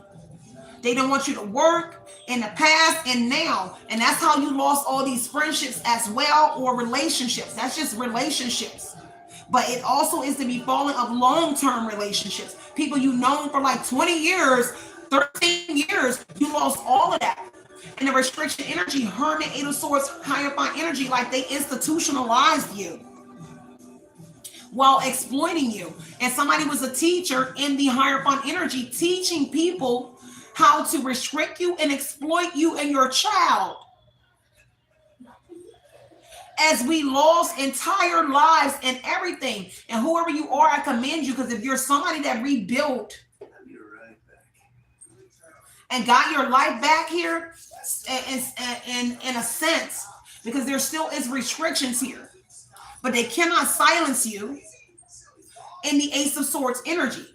They don't want you to work in the past and now. And that's how you lost all these friendships as well, or relationships. That's just relationships. But it also is the befalling of long-term relationships. People you known for like 20 years, 13 years, you lost all of that. And the restriction energy, Hermit, Eight of Swords, Hierophant energy, like they institutionalized you while exploiting you. And somebody was a teacher in the Hierophant energy, teaching people how to restrict you and exploit you and your child. As we lost entire lives and everything. And whoever you are, I commend you, because if you're somebody that rebuilt and got your life back here, in a sense, because there still is restrictions here. but they cannot silence you in the Ace of Swords energy.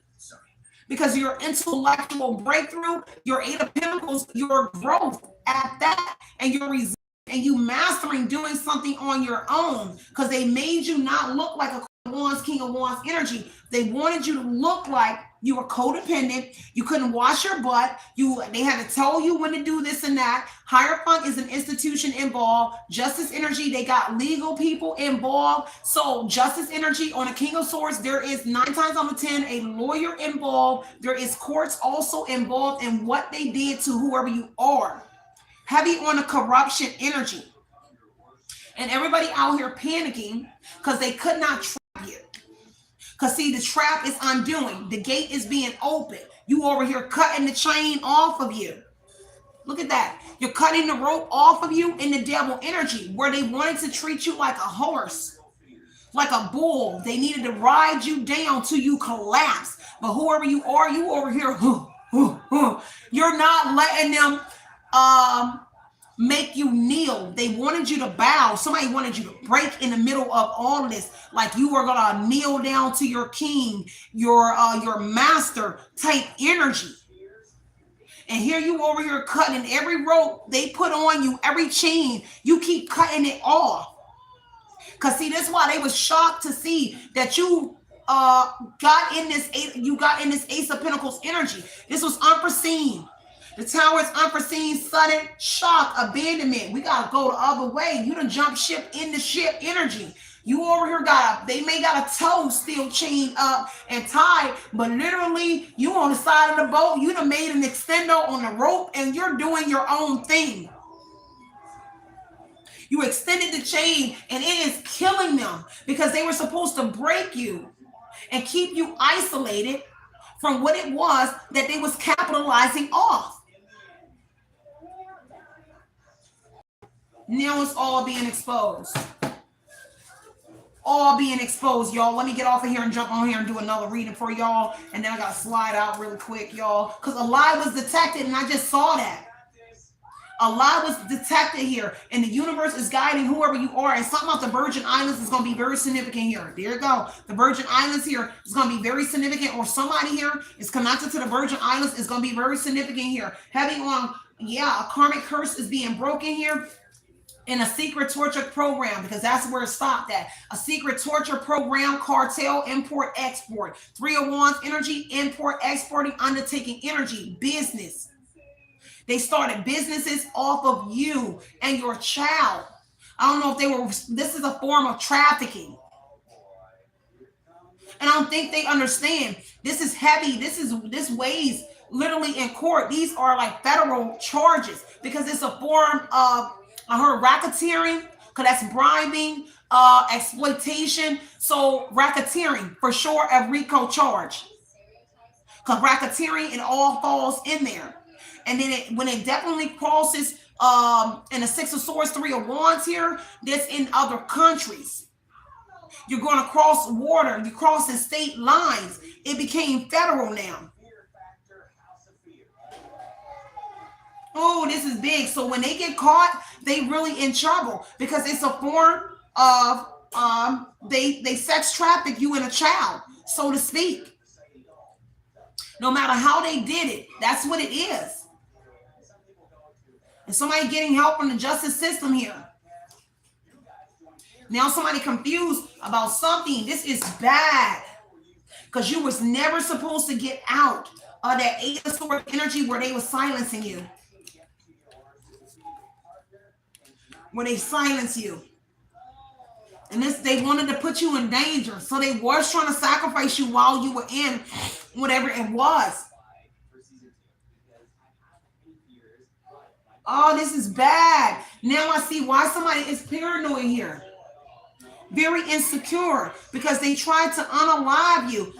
Because your intellectual breakthrough, your Eight of Pentacles, your growth at that, and your resilience, and you mastering doing something on your own, because they made you not look like a Wands, King of Wands energy. They wanted you to look like you were codependent. You couldn't wash your butt. They had to tell you when to do this and that. Hierophant is an institution involved. Justice energy, they got legal people involved. So justice energy on a King of Swords, there is 9 times out of 10 a lawyer involved. There is courts also involved in what they did to whoever you are. Heavy on the corruption energy. And everybody out here panicking because they could not trap you. Because see, the trap is undoing. The gate is being opened. You over here cutting the chain off of you. Look at that. You're cutting the rope off of you in the devil energy, where they wanted to treat you like a horse, like a bull. They needed to ride you down till you collapse. But whoever you are, you over here, you're not letting them make you kneel. They wanted you to bow. Somebody wanted you to break in the middle of all of this, like you were gonna kneel down to your king, your master type energy. And here you over here cutting every rope they put on you, every chain, you keep cutting it off. Because see, that's why they was shocked to see that you got in this Ace of Pentacles energy. This was unforeseen. The Tower is unforeseen, sudden, shock, abandonment. We got to go the other way. You done jump ship in the ship energy. You over here they may got a toe still chained up and tied, but literally you on the side of the boat. You done made an extendo on the rope and you're doing your own thing. You extended the chain and it is killing them because they were supposed to break you and keep you isolated from what it was that they was capitalizing off. Now it's all being exposed. All being exposed, y'all. Let me get off of here and jump on here and do another reading for y'all. And then I got to slide out really quick, y'all. Because a lie was detected and I just saw that. A lie was detected here. And the universe is guiding whoever you are. And something about the Virgin Islands is going to be very significant here. There you go. The Virgin Islands here is going to be very significant. Or somebody here is connected to the Virgin Islands is going to be very significant here. Heavy on, a karmic curse is being broken here. In a secret torture program, because that's where it stopped at. A secret torture program, cartel, import, export. 3 of Wands energy, import, exporting, undertaking energy, business. They started businesses off of you and your child. I don't know if this is a form of trafficking. And I don't think they understand. This is heavy. This weighs literally in court. These are like federal charges because it's a form of I heard racketeering, because that's bribing, exploitation. So racketeering, for sure, a RICO charge. Because racketeering, it all falls in there. And then when it definitely crosses in the 6 of Swords, 3 of Wands here, that's in other countries. You're going to cross water. You're crossing state lines. It became federal now. Oh, this is big. So when they get caught, they really in trouble because it's a form of they sex traffic you and a child, so to speak. No matter how they did it, that's what it is. And somebody getting help from the justice system here. Now somebody confused about something. This is bad because you was never supposed to get out of that 8 of Swords energy where they was silencing you. When they silence you. And they wanted to put you in danger. So they was trying to sacrifice you while you were in whatever it was. Oh, this is bad. Now I see why somebody is paranoid here. Very insecure because they tried to unalive you.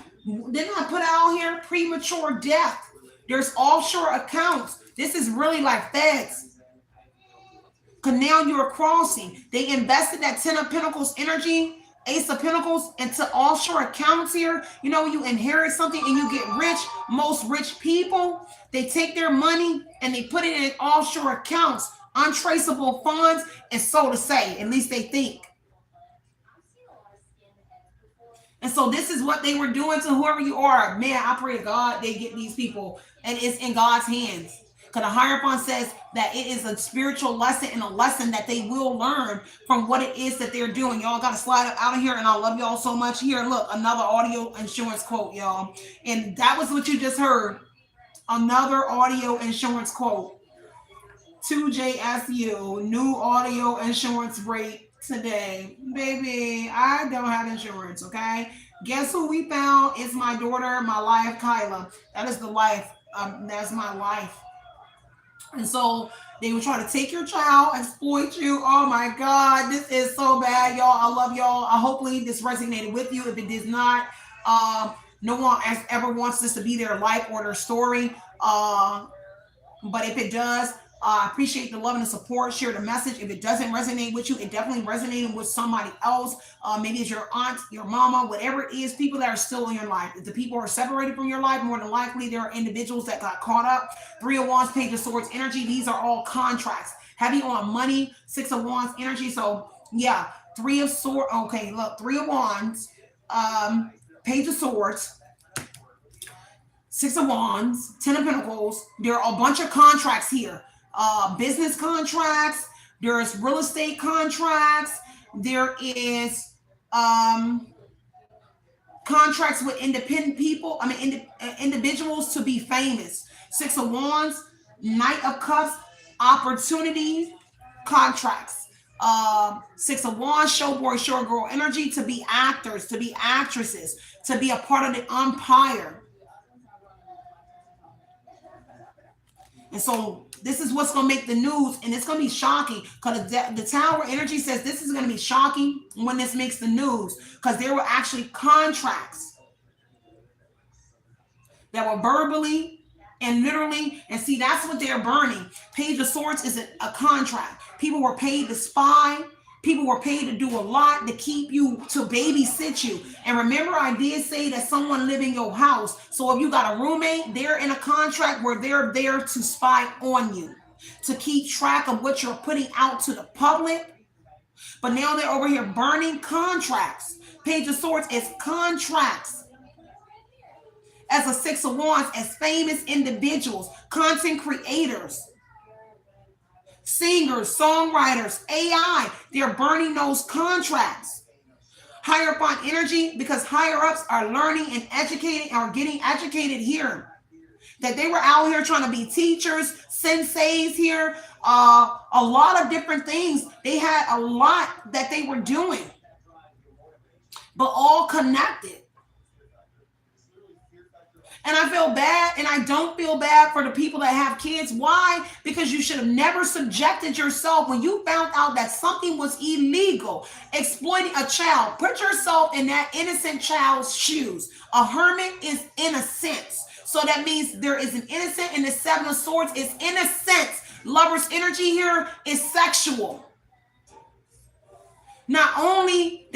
Didn't I put out here premature death? There's offshore accounts. This is really like feds. Because now you're crossing. They invested that 10 of Pentacles energy, Ace of Pentacles into offshore accounts here. You know, when you inherit something and you get rich, most rich people, they take their money and they put it in offshore accounts, untraceable funds, and so to say, at least they think. And so this is what they were doing to whoever you are. Man, I pray to God they get these people, and it's in God's hands. Because the Hierophant says that it is a spiritual lesson and a lesson that they will learn from what it is that they're doing. Y'all got to slide out of here, and I love y'all so much. Here, look, another audio insurance quote, y'all. And that was what you just heard. Another audio insurance quote. 2JSU, new audio insurance rate today. Baby, I don't have insurance, okay? Guess who we found? It's my daughter, my life, Kyla. That is the life. That's my life. And so they will try to take your child, exploit you. Oh my God, this is so bad, y'all. I love y'all. Hopefully this resonated with you. If it did not, no one ever wants this to be their life or their story. But if it does, I appreciate the love and the support. Share the message. If it doesn't resonate with you, it definitely resonated with somebody else. Maybe it's your aunt, your mama, whatever it is, people that are still in your life. If the people are separated from your life, more than likely there are individuals that got caught up. 3 of Wands, Page of Swords energy. These are all contracts. Heavy on money. 6 of Wands energy. So yeah, 3 of Swords. Okay, look, 3 of Wands, Page of Swords, 6 of Wands, 10 of Pentacles. There are a bunch of contracts here. Business contracts. There's real estate contracts. There is contracts with independent people. Individuals to be famous. 6 of Wands, Knight of Cups, opportunities, contracts. 6 of Wands, showboy, showgirl energy, to be actors, to be actresses, to be a part of the empire. And so this is what's going to make the news, and it's going to be shocking because the Tower energy says this is going to be shocking when this makes the news, because there were actually contracts that were verbally and literally, and see, that's what they're burning. Page of Swords is a contract. People were paid to spy. People were paid to do a lot to keep you, to babysit you. And remember, I did say that someone live in your house. So if you got a roommate, they're in a contract where they're there to spy on you, to keep track of what you're putting out to the public. But now they're over here burning contracts. Page of Swords is contracts. As a 6 of Wands, as famous individuals, content creators, singers, songwriters, AI, they're burning those contracts. Hierophant energy, because higher ups are learning and educating, or getting educated here. That they were out here trying to be teachers, senseis here, a lot of different things. They had a lot that they were doing, but all connected. And I feel bad, and I don't feel bad for the people that have kids. Why? Because you should have never subjected yourself when you found out that something was illegal, exploiting a child. Put yourself in that innocent child's shoes. A hermit is innocence. So that means there is an innocent, and the 7 of Swords is innocence. Lover's energy here is sexual. Not only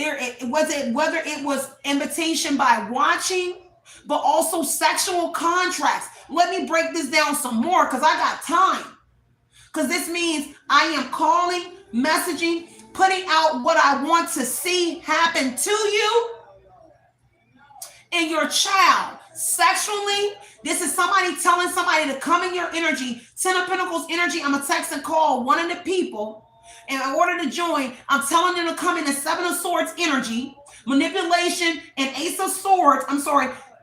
whether it was invitation by watching, but also sexual contracts. Let me break this down some more because I got time. Because this means I am calling, messaging, putting out what I want to see happen to you and your child. Sexually, this is somebody telling somebody to come in your energy. 10 of Pentacles energy, I'm going to text and call one of the people. And in order to join, I'm telling them to come in the 7 of Swords energy, manipulation, and Ace of Swords.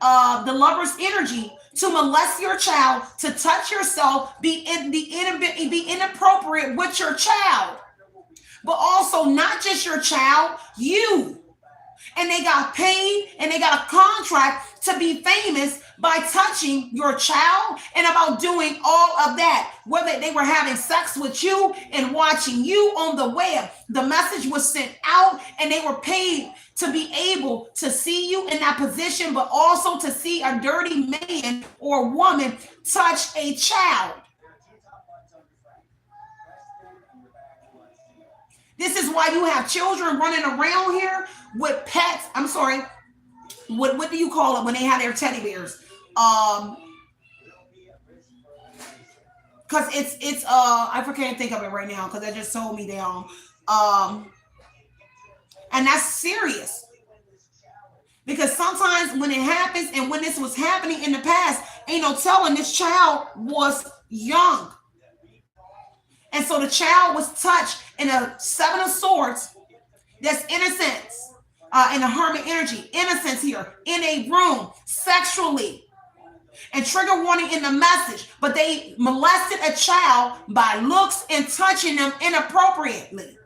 The Lover's energy, to molest your child, to touch yourself, be inappropriate with your child, but also not just your child, you. And they got paid, and they got a contract to be famous by touching your child and about doing all of that. Whether they were having sex with you and watching you on the web, the message was sent out, and they were paid to be able to see you in that position, but also to see a dirty man or woman touch a child. This is why you have children running around here with pets. I'm sorry. What do you call it when they have their teddy bears? Because it's I can't think of it right now because that just sold me down. And that's serious. Because sometimes when it happens, and when this was happening in the past, ain't no telling, this child was young. And so the child was touched in a Seven of Swords. That's innocence, in the hermit energy, innocence here, in a room, sexually. And trigger warning in the message, but they molested a child by looks and touching them inappropriately.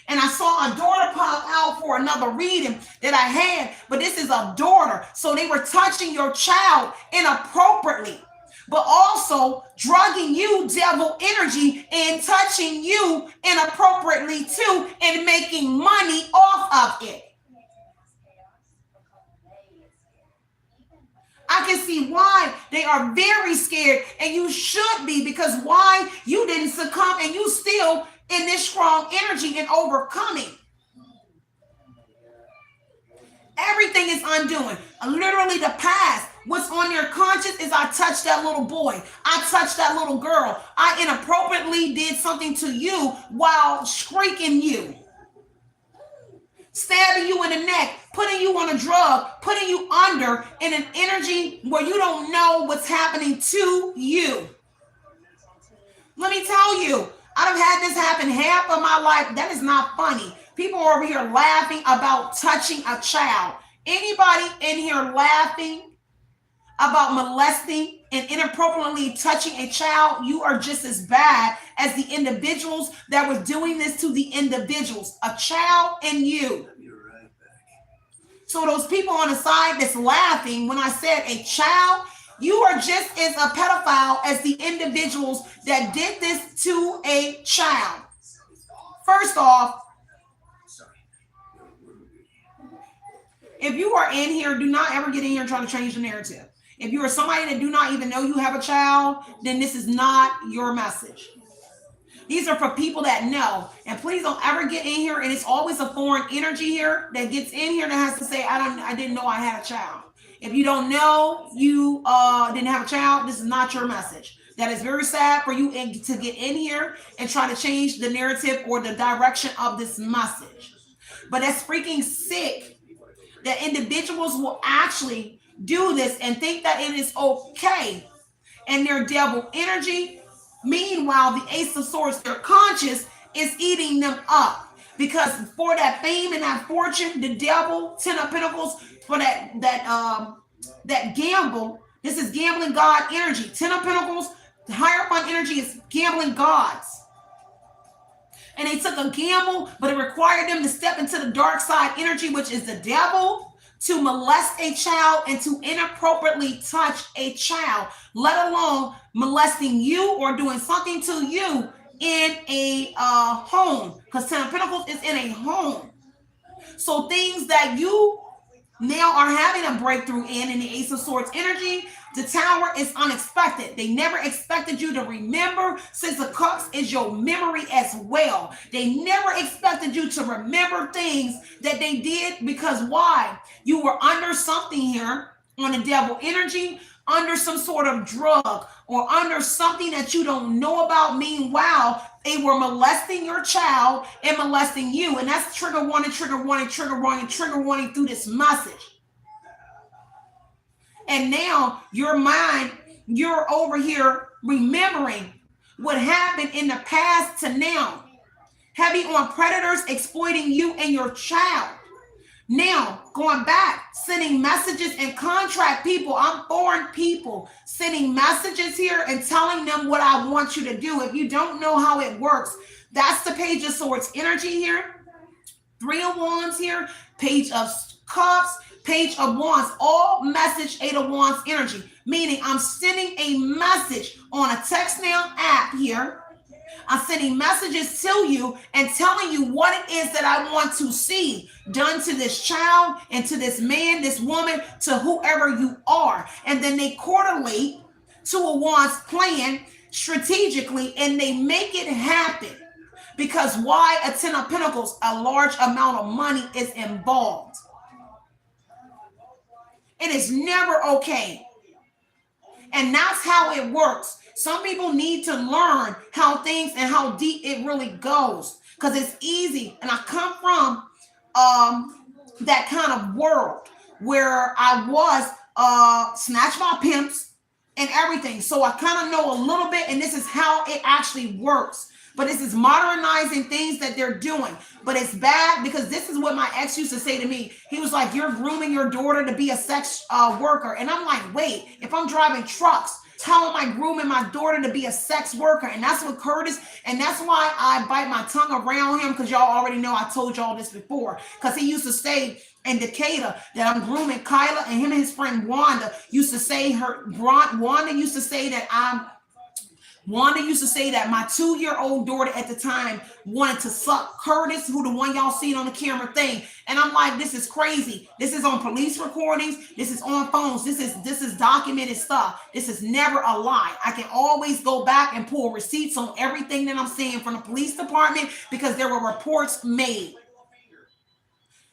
And I saw a daughter pop out for another reading that I had, but this is a daughter. So they were touching your child inappropriately, but also drugging you, devil energy, and touching you inappropriately too, and making money off of it. I can see why they are very scared, and you should be, because why? You didn't succumb, and you still in this strong energy and overcoming. Everything is undoing. Literally the past. What's on your conscience is, I touched that little boy. I touched that little girl. I inappropriately did something to you while shrieking you. Stabbing you in the neck, putting you on a drug, putting you under in an energy where you don't know what's happening to you. Let me tell you, I've had this happen half of my life. That is not funny. People are over here laughing about touching a child. Anybody in here laughing about molesting and inappropriately touching a child? You are just as bad as the individuals that were doing this to the individuals, a child and you. So those people on the side that's laughing when I said a child, you are just as a pedophile as the individuals that did this to a child. First off, if you are in here, do not ever get in here and try to change the narrative. If you are somebody that do not even know you have a child, then this is not your message. These are for people that know. And please don't ever get in here, and it's always a foreign energy here that gets in here that has to say, I didn't know I had a child. If you don't know you didn't have a child, this is not your message. That is very sad for you to get in here and try to change the narrative or the direction of this message. But that's freaking sick that individuals will actually do this and think that it is okay. And their devil energy, meanwhile, the Ace of Swords, their conscience, is eating them up. Because for that fame and that fortune, the devil, Ten of Pentacles, for that gamble, this is gambling God energy. Ten of Pentacles, the Hierophant energy is gambling gods. And they took a gamble, but it required them to step into the dark side energy, which is the devil, to molest a child and to inappropriately touch a child, let alone molesting you or doing something to you in a home. Because Ten of Pentacles is in a home. So things that you now are having a breakthrough in the Ace of Swords energy, the Tower is unexpected. They never expected you to remember, since the Cups is your memory as well. They never expected you to remember things that they did, because why? You were under something here on the devil energy, under some sort of drug or under something that you don't know about. Meanwhile, they were molesting your child and molesting you. And that's trigger warning, trigger warning, trigger warning, trigger warning through this message. And now your mind, you're over here remembering what happened in the past to now. Heavy on predators exploiting you and your child. Now, going back, sending messages and contract people. I'm foreign people sending messages here and telling them what I want you to do. If you don't know how it works, that's the Page of Swords energy here. Three of Wands here. Page of Cups. Page of Wands. All message Eight of Wands energy. Meaning I'm sending a message on a text now app here. I'm sending messages to you and telling you what it is that I want to see done to this child and to this man, this woman, to whoever you are. And then they correlate to a Wands plan strategically, and they make it happen. Because why? A Ten of Pentacles, a large amount of money is involved. It is never okay. And that's how it works. Some people need to learn how things and how deep it really goes, because it's easy. And I come from that kind of world where I was snatched by pimps and everything. So I kind of know a little bit, and this is how it actually works. But this is modernizing things that they're doing. But it's bad because this is what my ex used to say to me. He was like, you're grooming your daughter to be a sex worker. And I'm like, wait, if I'm driving trucks, how am I grooming my daughter to be a sex worker? And that's what Curtis, and that's why I bite my tongue around him, because y'all already know I told y'all this before. Because he used to say in Decatur that I'm grooming Kyla, and him and his friend Wanda used to say Wanda used to say that my 2-year-old daughter at the time wanted to suck Curtis, who the one y'all seen on the camera thing. And I'm like, this is crazy. This is on police recordings. This is on phones. This is documented stuff. This is never a lie. I can always go back and pull receipts on everything that I'm seeing from the police department because there were reports made.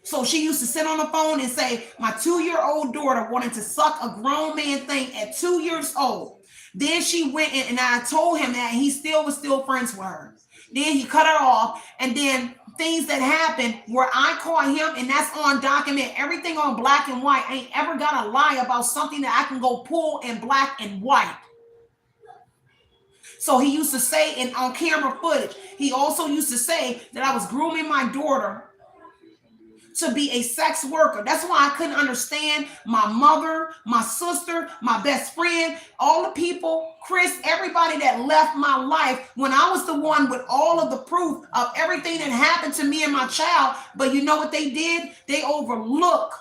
So she used to sit on the phone and say, my 2-year-old daughter wanted to suck a grown man thing at 2 years old. Then she went in, and I told him that he was still friends with her. Then he cut her off. And then things that happened where I caught him, and that's on document, everything on black and white. I ain't ever got a lie about something that I can go pull in black and white. So he used to say on camera footage, he also used to say that I was grooming my daughter to be a sex worker. That's why I couldn't understand my mother, my sister, my best friend, all the people, Chris, everybody that left my life when I was the one with all of the proof of everything that happened to me and my child. But you know what they did? They overlooked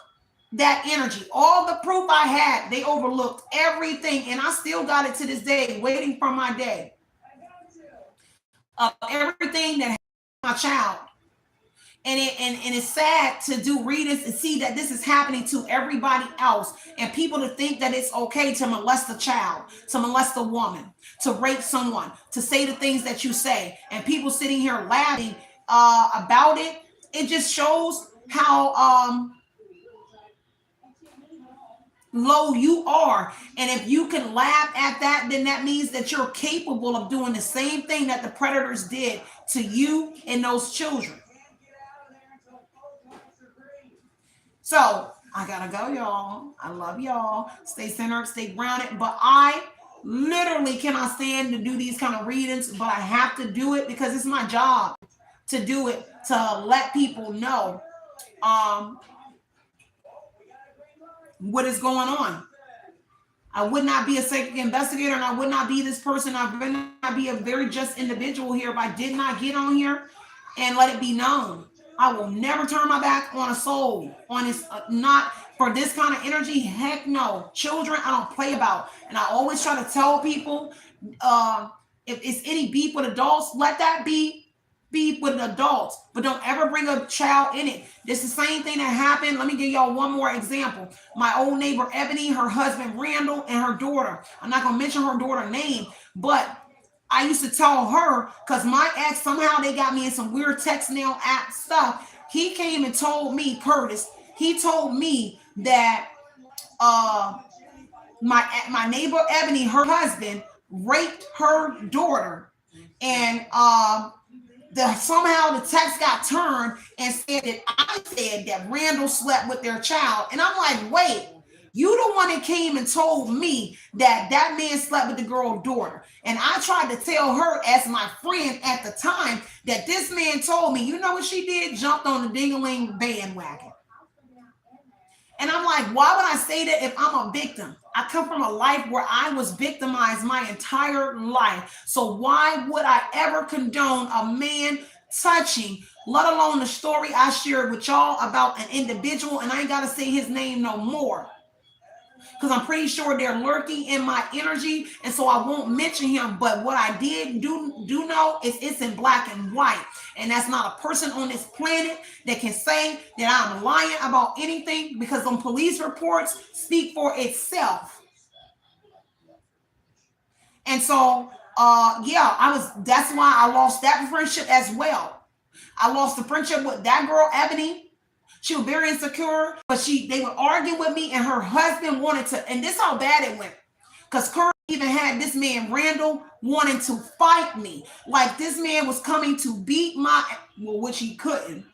that energy. All the proof I had, they overlooked everything. And I still got it to this day, waiting for my day. Everything that happened to my child. And it's sad to do readings and see that this is happening to everybody else, and people to think that it's okay to molest a child, to molest a woman, to rape someone, to say the things that you say, and people sitting here laughing about it. It just shows how low you are. And if you can laugh at that, then that means that you're capable of doing the same thing that the predators did to you and those children. So I gotta go, y'all. I love y'all. Stay centered, stay grounded. But I literally cannot stand to do these kind of readings, but I have to do it because it's my job to do it, to let people know what is going on. I would not be a psychic investigator, and I would not be this person. I would not be a very just individual here if I did not get on here and let it be known. I will never turn my back on a soul, on this, not for this kind of energy. Heck no. Children, I don't play about. And I always try to tell people, if it's any beef with adults, let that be beef with adults, but don't ever bring a child in it. This is the same thing that happened. Let me give y'all one more example. My old neighbor, Ebony, her husband, Randall, and her daughter. I'm not going to mention her daughter's name, but I used to tell her, because my ex, somehow they got me in some weird text mail app stuff. He came and told me, Curtis, he told me that my neighbor Ebony, her husband, raped her daughter. And somehow the text got turned and said that I said that Randall slept with their child. And I'm like, wait, you the one that came and told me that that man slept with the girl's daughter. And I tried to tell her as my friend at the time that this man told me, you know what she did? Jumped on the ding-a-ling bandwagon. And I'm like, why would I say that if I'm a victim? I come from a life where I was victimized my entire life. So why would I ever condone a man touching, let alone the story I shared with y'all about an individual? And I ain't got to say his name no more, because I'm pretty sure they're lurking in my energy, and so I won't mention him. But what I did do know is it's in black and white, and that's not a person on this planet that can say that I'm lying about anything, because them police reports speak for itself. And so that's why I lost that friendship as well. I lost the friendship with that girl, Ebony. She was very insecure, but they would argue with me, and her husband wanted to, and this how bad it went. Because Kurt even had this man, Randall, wanting to fight me. Like this man was coming to beat which he couldn't,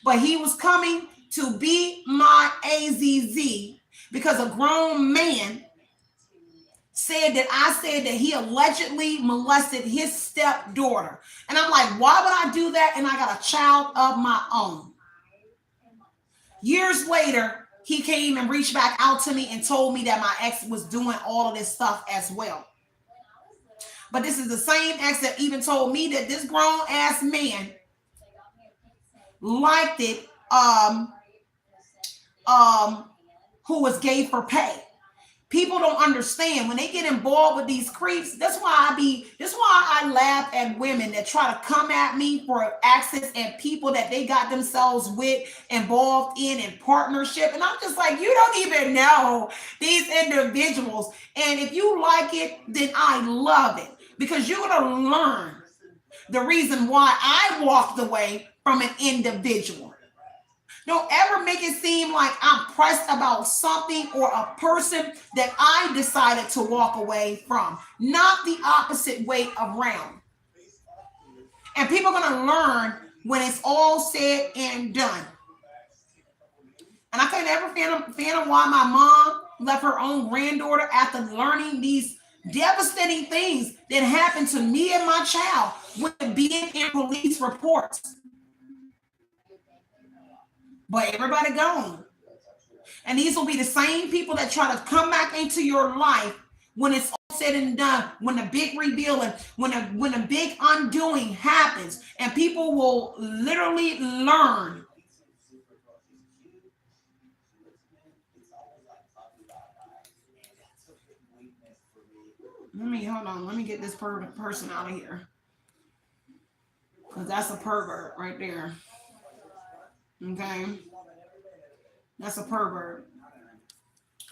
but he was coming to beat my AZZ because a grown man said that I said that he allegedly molested his stepdaughter. And I'm like, why would I do that? And I got a child of my own. Years later, he came and reached back out to me and told me that my ex was doing all of this stuff as well. But this is the same ex that even told me that this grown ass man liked it, who was gay for pay. People don't understand when they get involved with these creeps. That's why I laugh at women that try to come at me for access and people that they got themselves with involved in partnership. And I'm just like, you don't even know these individuals. And if you like it, then I love it, because you're going to learn the reason why I walked away from an individual. Don't ever make it seem like I'm pressed about something or a person that I decided to walk away from. Not the opposite way around. And people are going to learn when it's all said and done. And I can't ever fathom why my mom left her own granddaughter after learning these devastating things that happened to me and my child with being in police reports. But everybody gone. And these will be the same people that try to come back into your life when it's all said and done, when the big revealing, when a big undoing happens, and people will literally learn. Let me get this person out of here. Because that's a pervert right there. Okay, that's a pervert.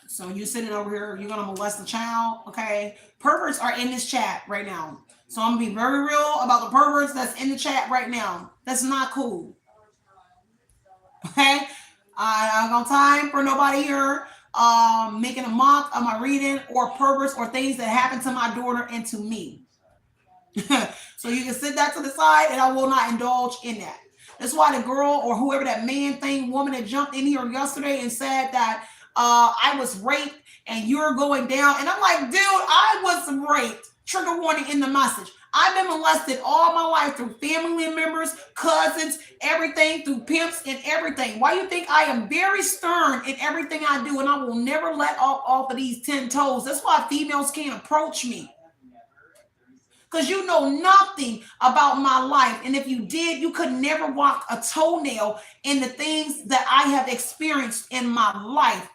So you sitting over here, you're gonna molest a child. Okay, perverts are in this chat right now. So I'm gonna be very real about the perverts that's in the chat right now. That's not cool. Okay, I don't got time for nobody here making a mock of my reading or perverts or things that happen to my daughter and to me. So you can sit that to the side, and I will not indulge in that. That's why the girl or whoever that woman that jumped in here yesterday and said that I was raped and you're going down. And I'm like, dude, I was raped. Trigger warning in the message. I've been molested all my life through family members, cousins, everything, through pimps and everything. Why you think I am very stern in everything I do, and I will never let off of these 10 toes. That's why females can't approach me. Because you know nothing about my life. And if you did, you could never walk a toenail in the things that I have experienced in my life.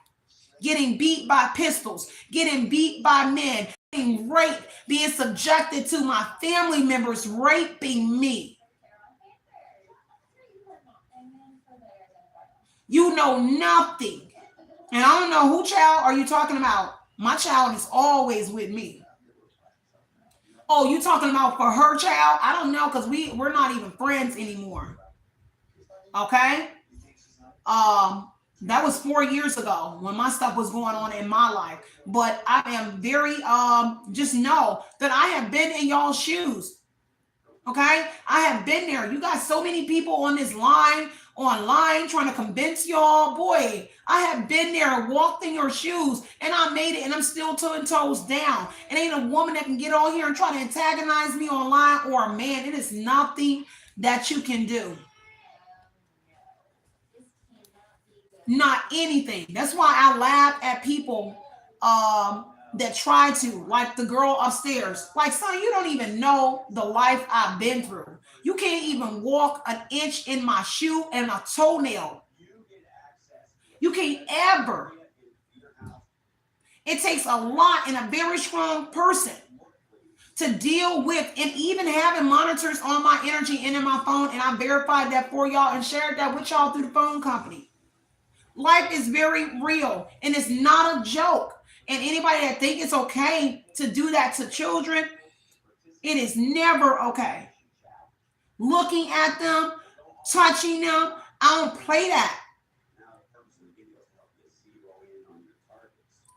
Getting beat by pistols, getting beat by men, being raped, being subjected to my family members raping me. You know nothing. And I don't know who child are you talking about. My child is always with me. Oh, you talking about for her child? I don't know, because we're not even friends anymore. Okay? That was 4 years ago when my stuff was going on in my life. But I am very just know that I have been in y'all's shoes. Okay? I have been there. You got so many people on this line, online, trying to convince y'all. Boy, I have been there, walked in your shoes, and I made it, and I'm still 10 toes down. It ain't a woman that can get on here and try to antagonize me online, or a man. It is nothing that you can do. Not anything. That's why I laugh at people that try to, like the girl upstairs. Like, son, you don't even know the life I've been through. You can't even walk an inch in my shoe and a toenail. You can't ever. It takes a lot in a very strong person to deal with, and even having monitors on my energy and in my phone, and I verified that for y'all and shared that with y'all through the phone company. Life is very real, and it's not a joke. And anybody that think it's okay to do that to children, it is never okay. Looking at them, touching them, I don't play that.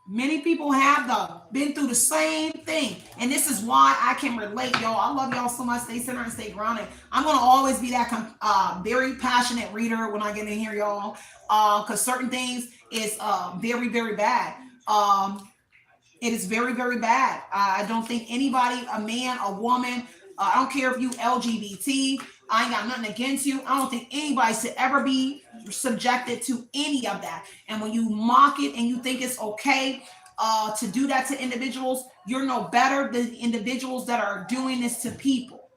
Many people have been through the same thing. And this is why I can relate, y'all. I love y'all so much. Stay centered and stay grounded. I'm going to always be that very passionate reader when I get in here, y'all. Because certain things is very, very bad. It is very, very bad. I don't think anybody, a man, a woman, I don't care if you LGBT, I ain't got nothing against you. I don't think anybody should ever be subjected to any of that. And when you mock it and you think it's okay to do that to individuals, you're no better than individuals that are doing this to people.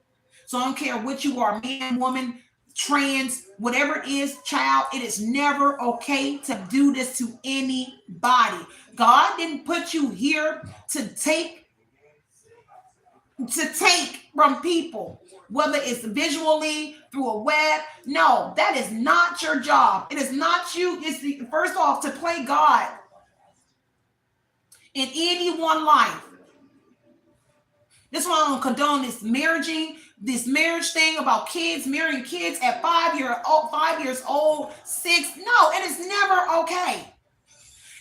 So I don't care what you are, man, woman, trans, whatever it is, child, it is never okay to do this to anybody. God didn't put you here to take from people, whether it's visually through a web. No, that is not your job. It is not you. It's first off to play God in anyone's life. This one I don't condone this marriage thing about kids marrying kids at 5 years old, 6. No, it is never okay.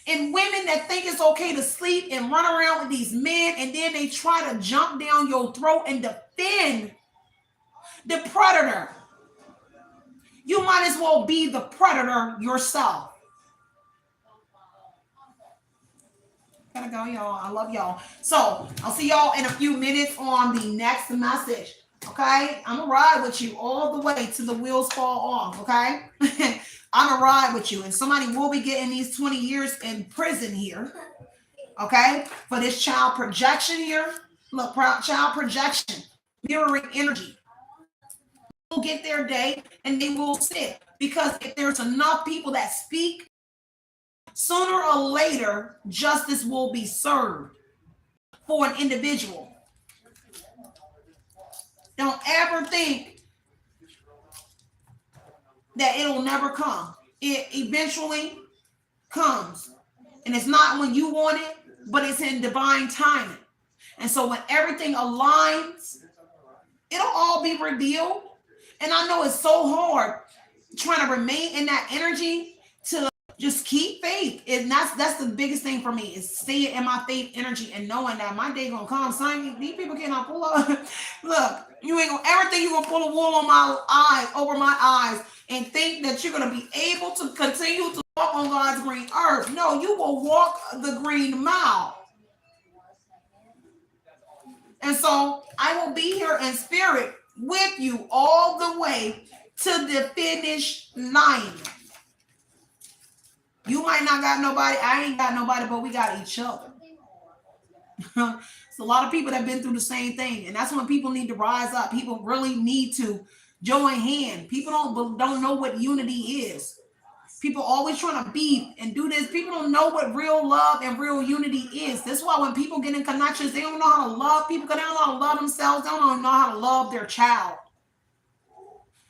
And women that think it's okay to sleep and run around with these men, and then they try to jump down your throat and defend the predator. You might as well be the predator yourself. Gotta go, y'all. I love y'all. So I'll see y'all in a few minutes on the next message. Okay, I'm gonna ride with you all the way till the wheels fall off. Okay. I'm gonna ride with you, and somebody will be getting these 20 years in prison here, okay, for this child projection here. Look, child projection, mirroring energy. Will get their day, and they will sit, because if there's enough people that speak, sooner or later, justice will be served for an individual. Don't ever think that it'll never come. It eventually comes. And it's not when you want it, but it's in divine timing. And so when everything aligns, it'll all be revealed. And I know it's so hard trying to remain in that energy to just keep faith. And that's the biggest thing for me, is staying in my faith energy and knowing that my day gonna come. Son, these people cannot pull up. Look, you ain't gonna ever think you're gonna pull a wool on my eyes, over my eyes, and think that you're going to be able to continue to walk on God's green earth. No, you will walk the green mile. And so I will be here in spirit with you all the way to the finish line. You might not got nobody. I ain't got nobody, but we got each other. It's a lot of people that have been through the same thing. And that's when people need to rise up. People really need to join hand. People don't know what unity is. People always trying to beef and do this. People don't know what real love and real unity is. That's why when people get in connections, they don't know how to love people, because they don't know how to love themselves. They don't know how to love their child.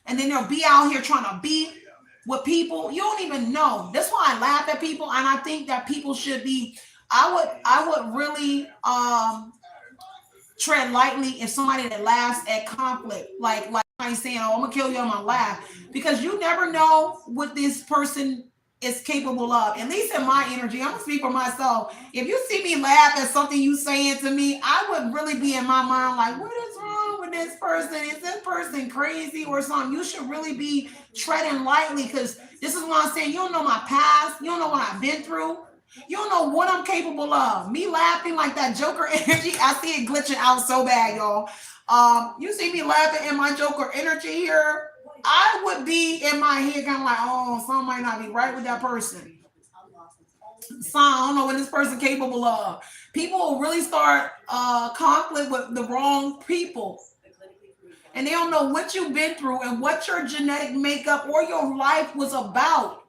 And then they'll be out here trying to beef with people you don't even know. That's why I laugh at people, and I think that people should be. I would really tread lightly if somebody that laughs at conflict, like saying, "Oh, I'm gonna kill you on my laugh," because you never know what this person is capable of. At least in my energy, I'm gonna speak for myself. If you see me laugh at something you saying to me, I would really be in my mind like, "What is wrong with this person? Is this person crazy or something?" You should really be treading lightly, because this is what I'm saying. You don't know my past. You don't know what I've been through. You don't know what I'm capable of. Me laughing like that Joker energy, I see it glitching out so bad, y'all. You see me laughing in my Joker energy here, I would be in my head kind of like, oh, something might not be right with that person. So I don't know what this person capable of. People will really start conflict with the wrong people. And they don't know what you've been through and what your genetic makeup or your life was about.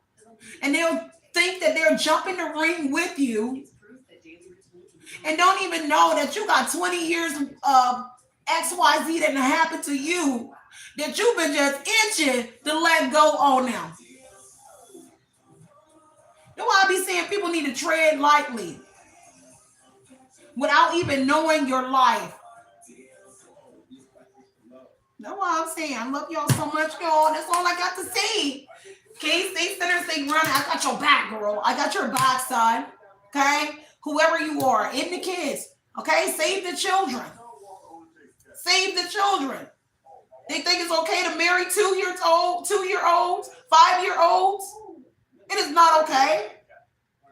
And they'll think that they're jumping the ring with you and don't even know that you got 20 years of XYZ that happened to you that you've been just itching to let go on now. That's why I be saying people need to tread lightly without even knowing your life. That's why I'm saying I love y'all so much, y'all. That's all I got to say. Okay, stay center, stay running. I got your back, girl. I got your back, son. Okay? whoever you are, and the kids. Okay, save the children. Save the children. They think it's okay to marry 2-year-olds, 5-year-olds. It is not okay.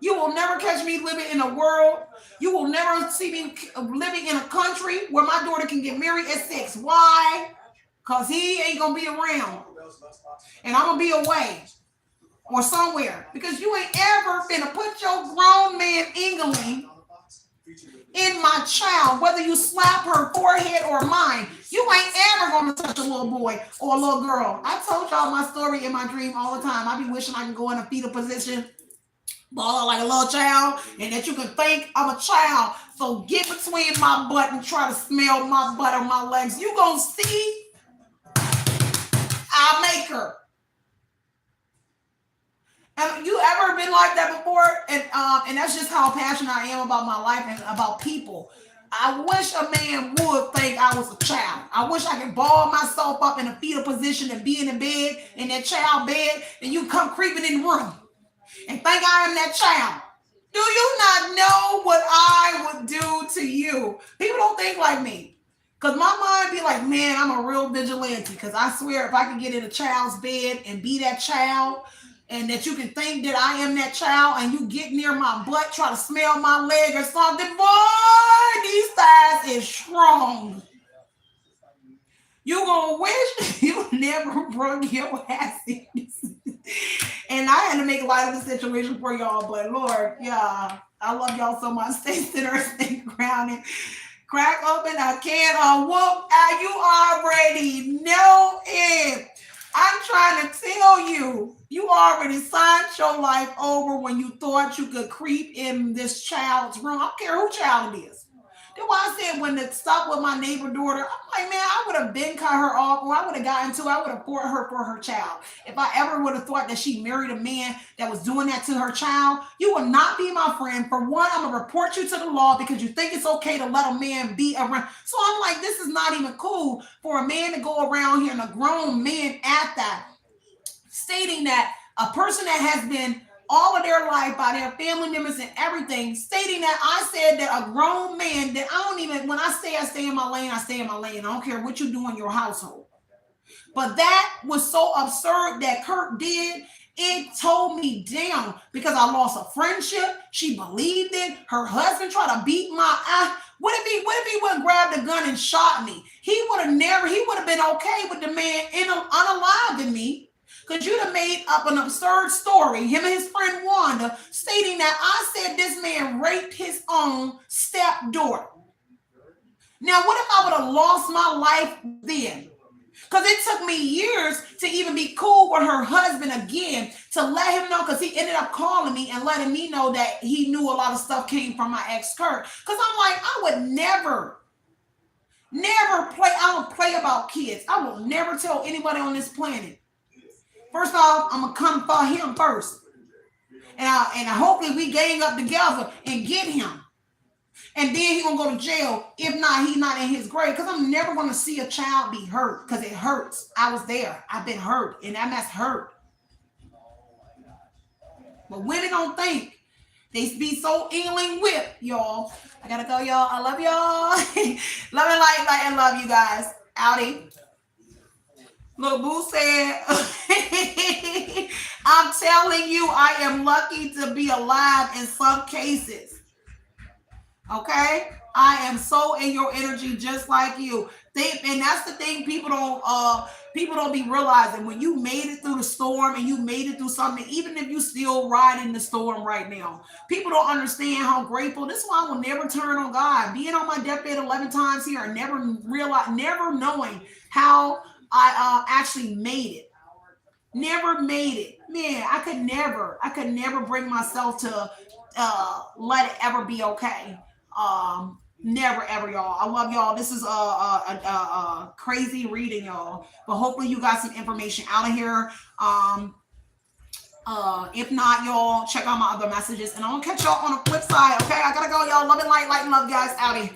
You will never catch me living in a world. You will never see me living in a country where my daughter can get married at 6. Why? Because he ain't going to be around. And I'm going to be away or somewhere. Because you ain't ever finna put your grown man Engling in my child, whether you slap her forehead or mine. You ain't ever going to touch a little boy or a little girl. I told y'all my story in my dream all the time. I be wishing I can go in a fetal position, ball like a little child, and that you can think I'm a child. So get between my butt and try to smell my butt or my legs. You gonna see I'll make her. Have you ever been like that before? And that's just how passionate I am about my life and about people. I wish a man would think I was a child. I wish I could ball myself up in a fetal position and be in the bed, in that child bed, and you come creeping in the room and think I am that child. Do you not know what I would do to you? People don't think like me. Because my mind be like, man, I'm a real vigilante. Because I swear if I can get in a child's bed and be that child, and that you can think that I am that child, and you get near my butt, try to smell my leg or something, boy, these thighs is strong. You gonna wish you never broke your ass in. And I had to make light of the situation for y'all, but Lord, yeah, I love y'all so much. Stay centered, stay grounded. Crack open a can of whoop. You already know it. I'm trying to tell you, you already signed your life over when you thought you could creep in this child's room. I don't care who child it is. That's why I said when it stopped with my neighbor daughter, I'm like, man, I would have been cut her off, or I would have gotten to, I would have fought her for her child. If I ever would have thought that she married a man that was doing that to her child, you will not be my friend. For one, I'm going to report you to the law because you think it's okay to let a man be around. So I'm like, this is not even cool for a man to go around here and a grown man at that, stating that a person that has been all of their life by their family members and everything, stating that I said that a grown man that I don't even, when I stay in my lane, I stay in my lane. I don't care what you do in your household. But that was so absurd that Kurt did. It told me down because I lost a friendship. She believed it. Her husband tried to beat my ass. What if he would have grabbed a gun and shot me? He would have been okay with the man unaliving me. Because you'd have made up an absurd story, him and his friend Wanda, stating that I said this man raped his own stepdaughter. Now, what if I would have lost my life then? Because it took me years to even be cool with her husband again, to let him know, because he ended up calling me and letting me know that he knew a lot of stuff came from my ex Kurt. Because I'm like, I would never play. I don't play about kids. I will never tell anybody on this planet. First off, I'm going to come for him first. And hopefully we gang up together and get him. And then he's going to go to jail. If not, he's not in his grave. Because I'm never going to see a child be hurt. Because it hurts. I was there. I've been hurt. And that mess hurt. But women don't think. They be so England whipped, y'all. I got to go, y'all. I love y'all. Love and light, and love you guys. Outie. Lil Boo said, I'm telling you, I am lucky to be alive in some cases. Okay? I am so in your energy just like you. And that's the thing people don't be realizing. When you made it through the storm and you made it through something, even if you still riding the storm right now, people don't understand how grateful. This is why I will never turn on God. Being on my deathbed 11 times here and never knowing how I actually made it. Never made it. Man, I could never bring myself to let it ever be okay. Never ever, y'all. I love y'all. This is a crazy reading, y'all. But hopefully you got some information out of here. If not, y'all, check out my other messages. And I'm gonna catch y'all on the flip side. Okay, I gotta go, y'all. Love and light, and love, guys. Outie.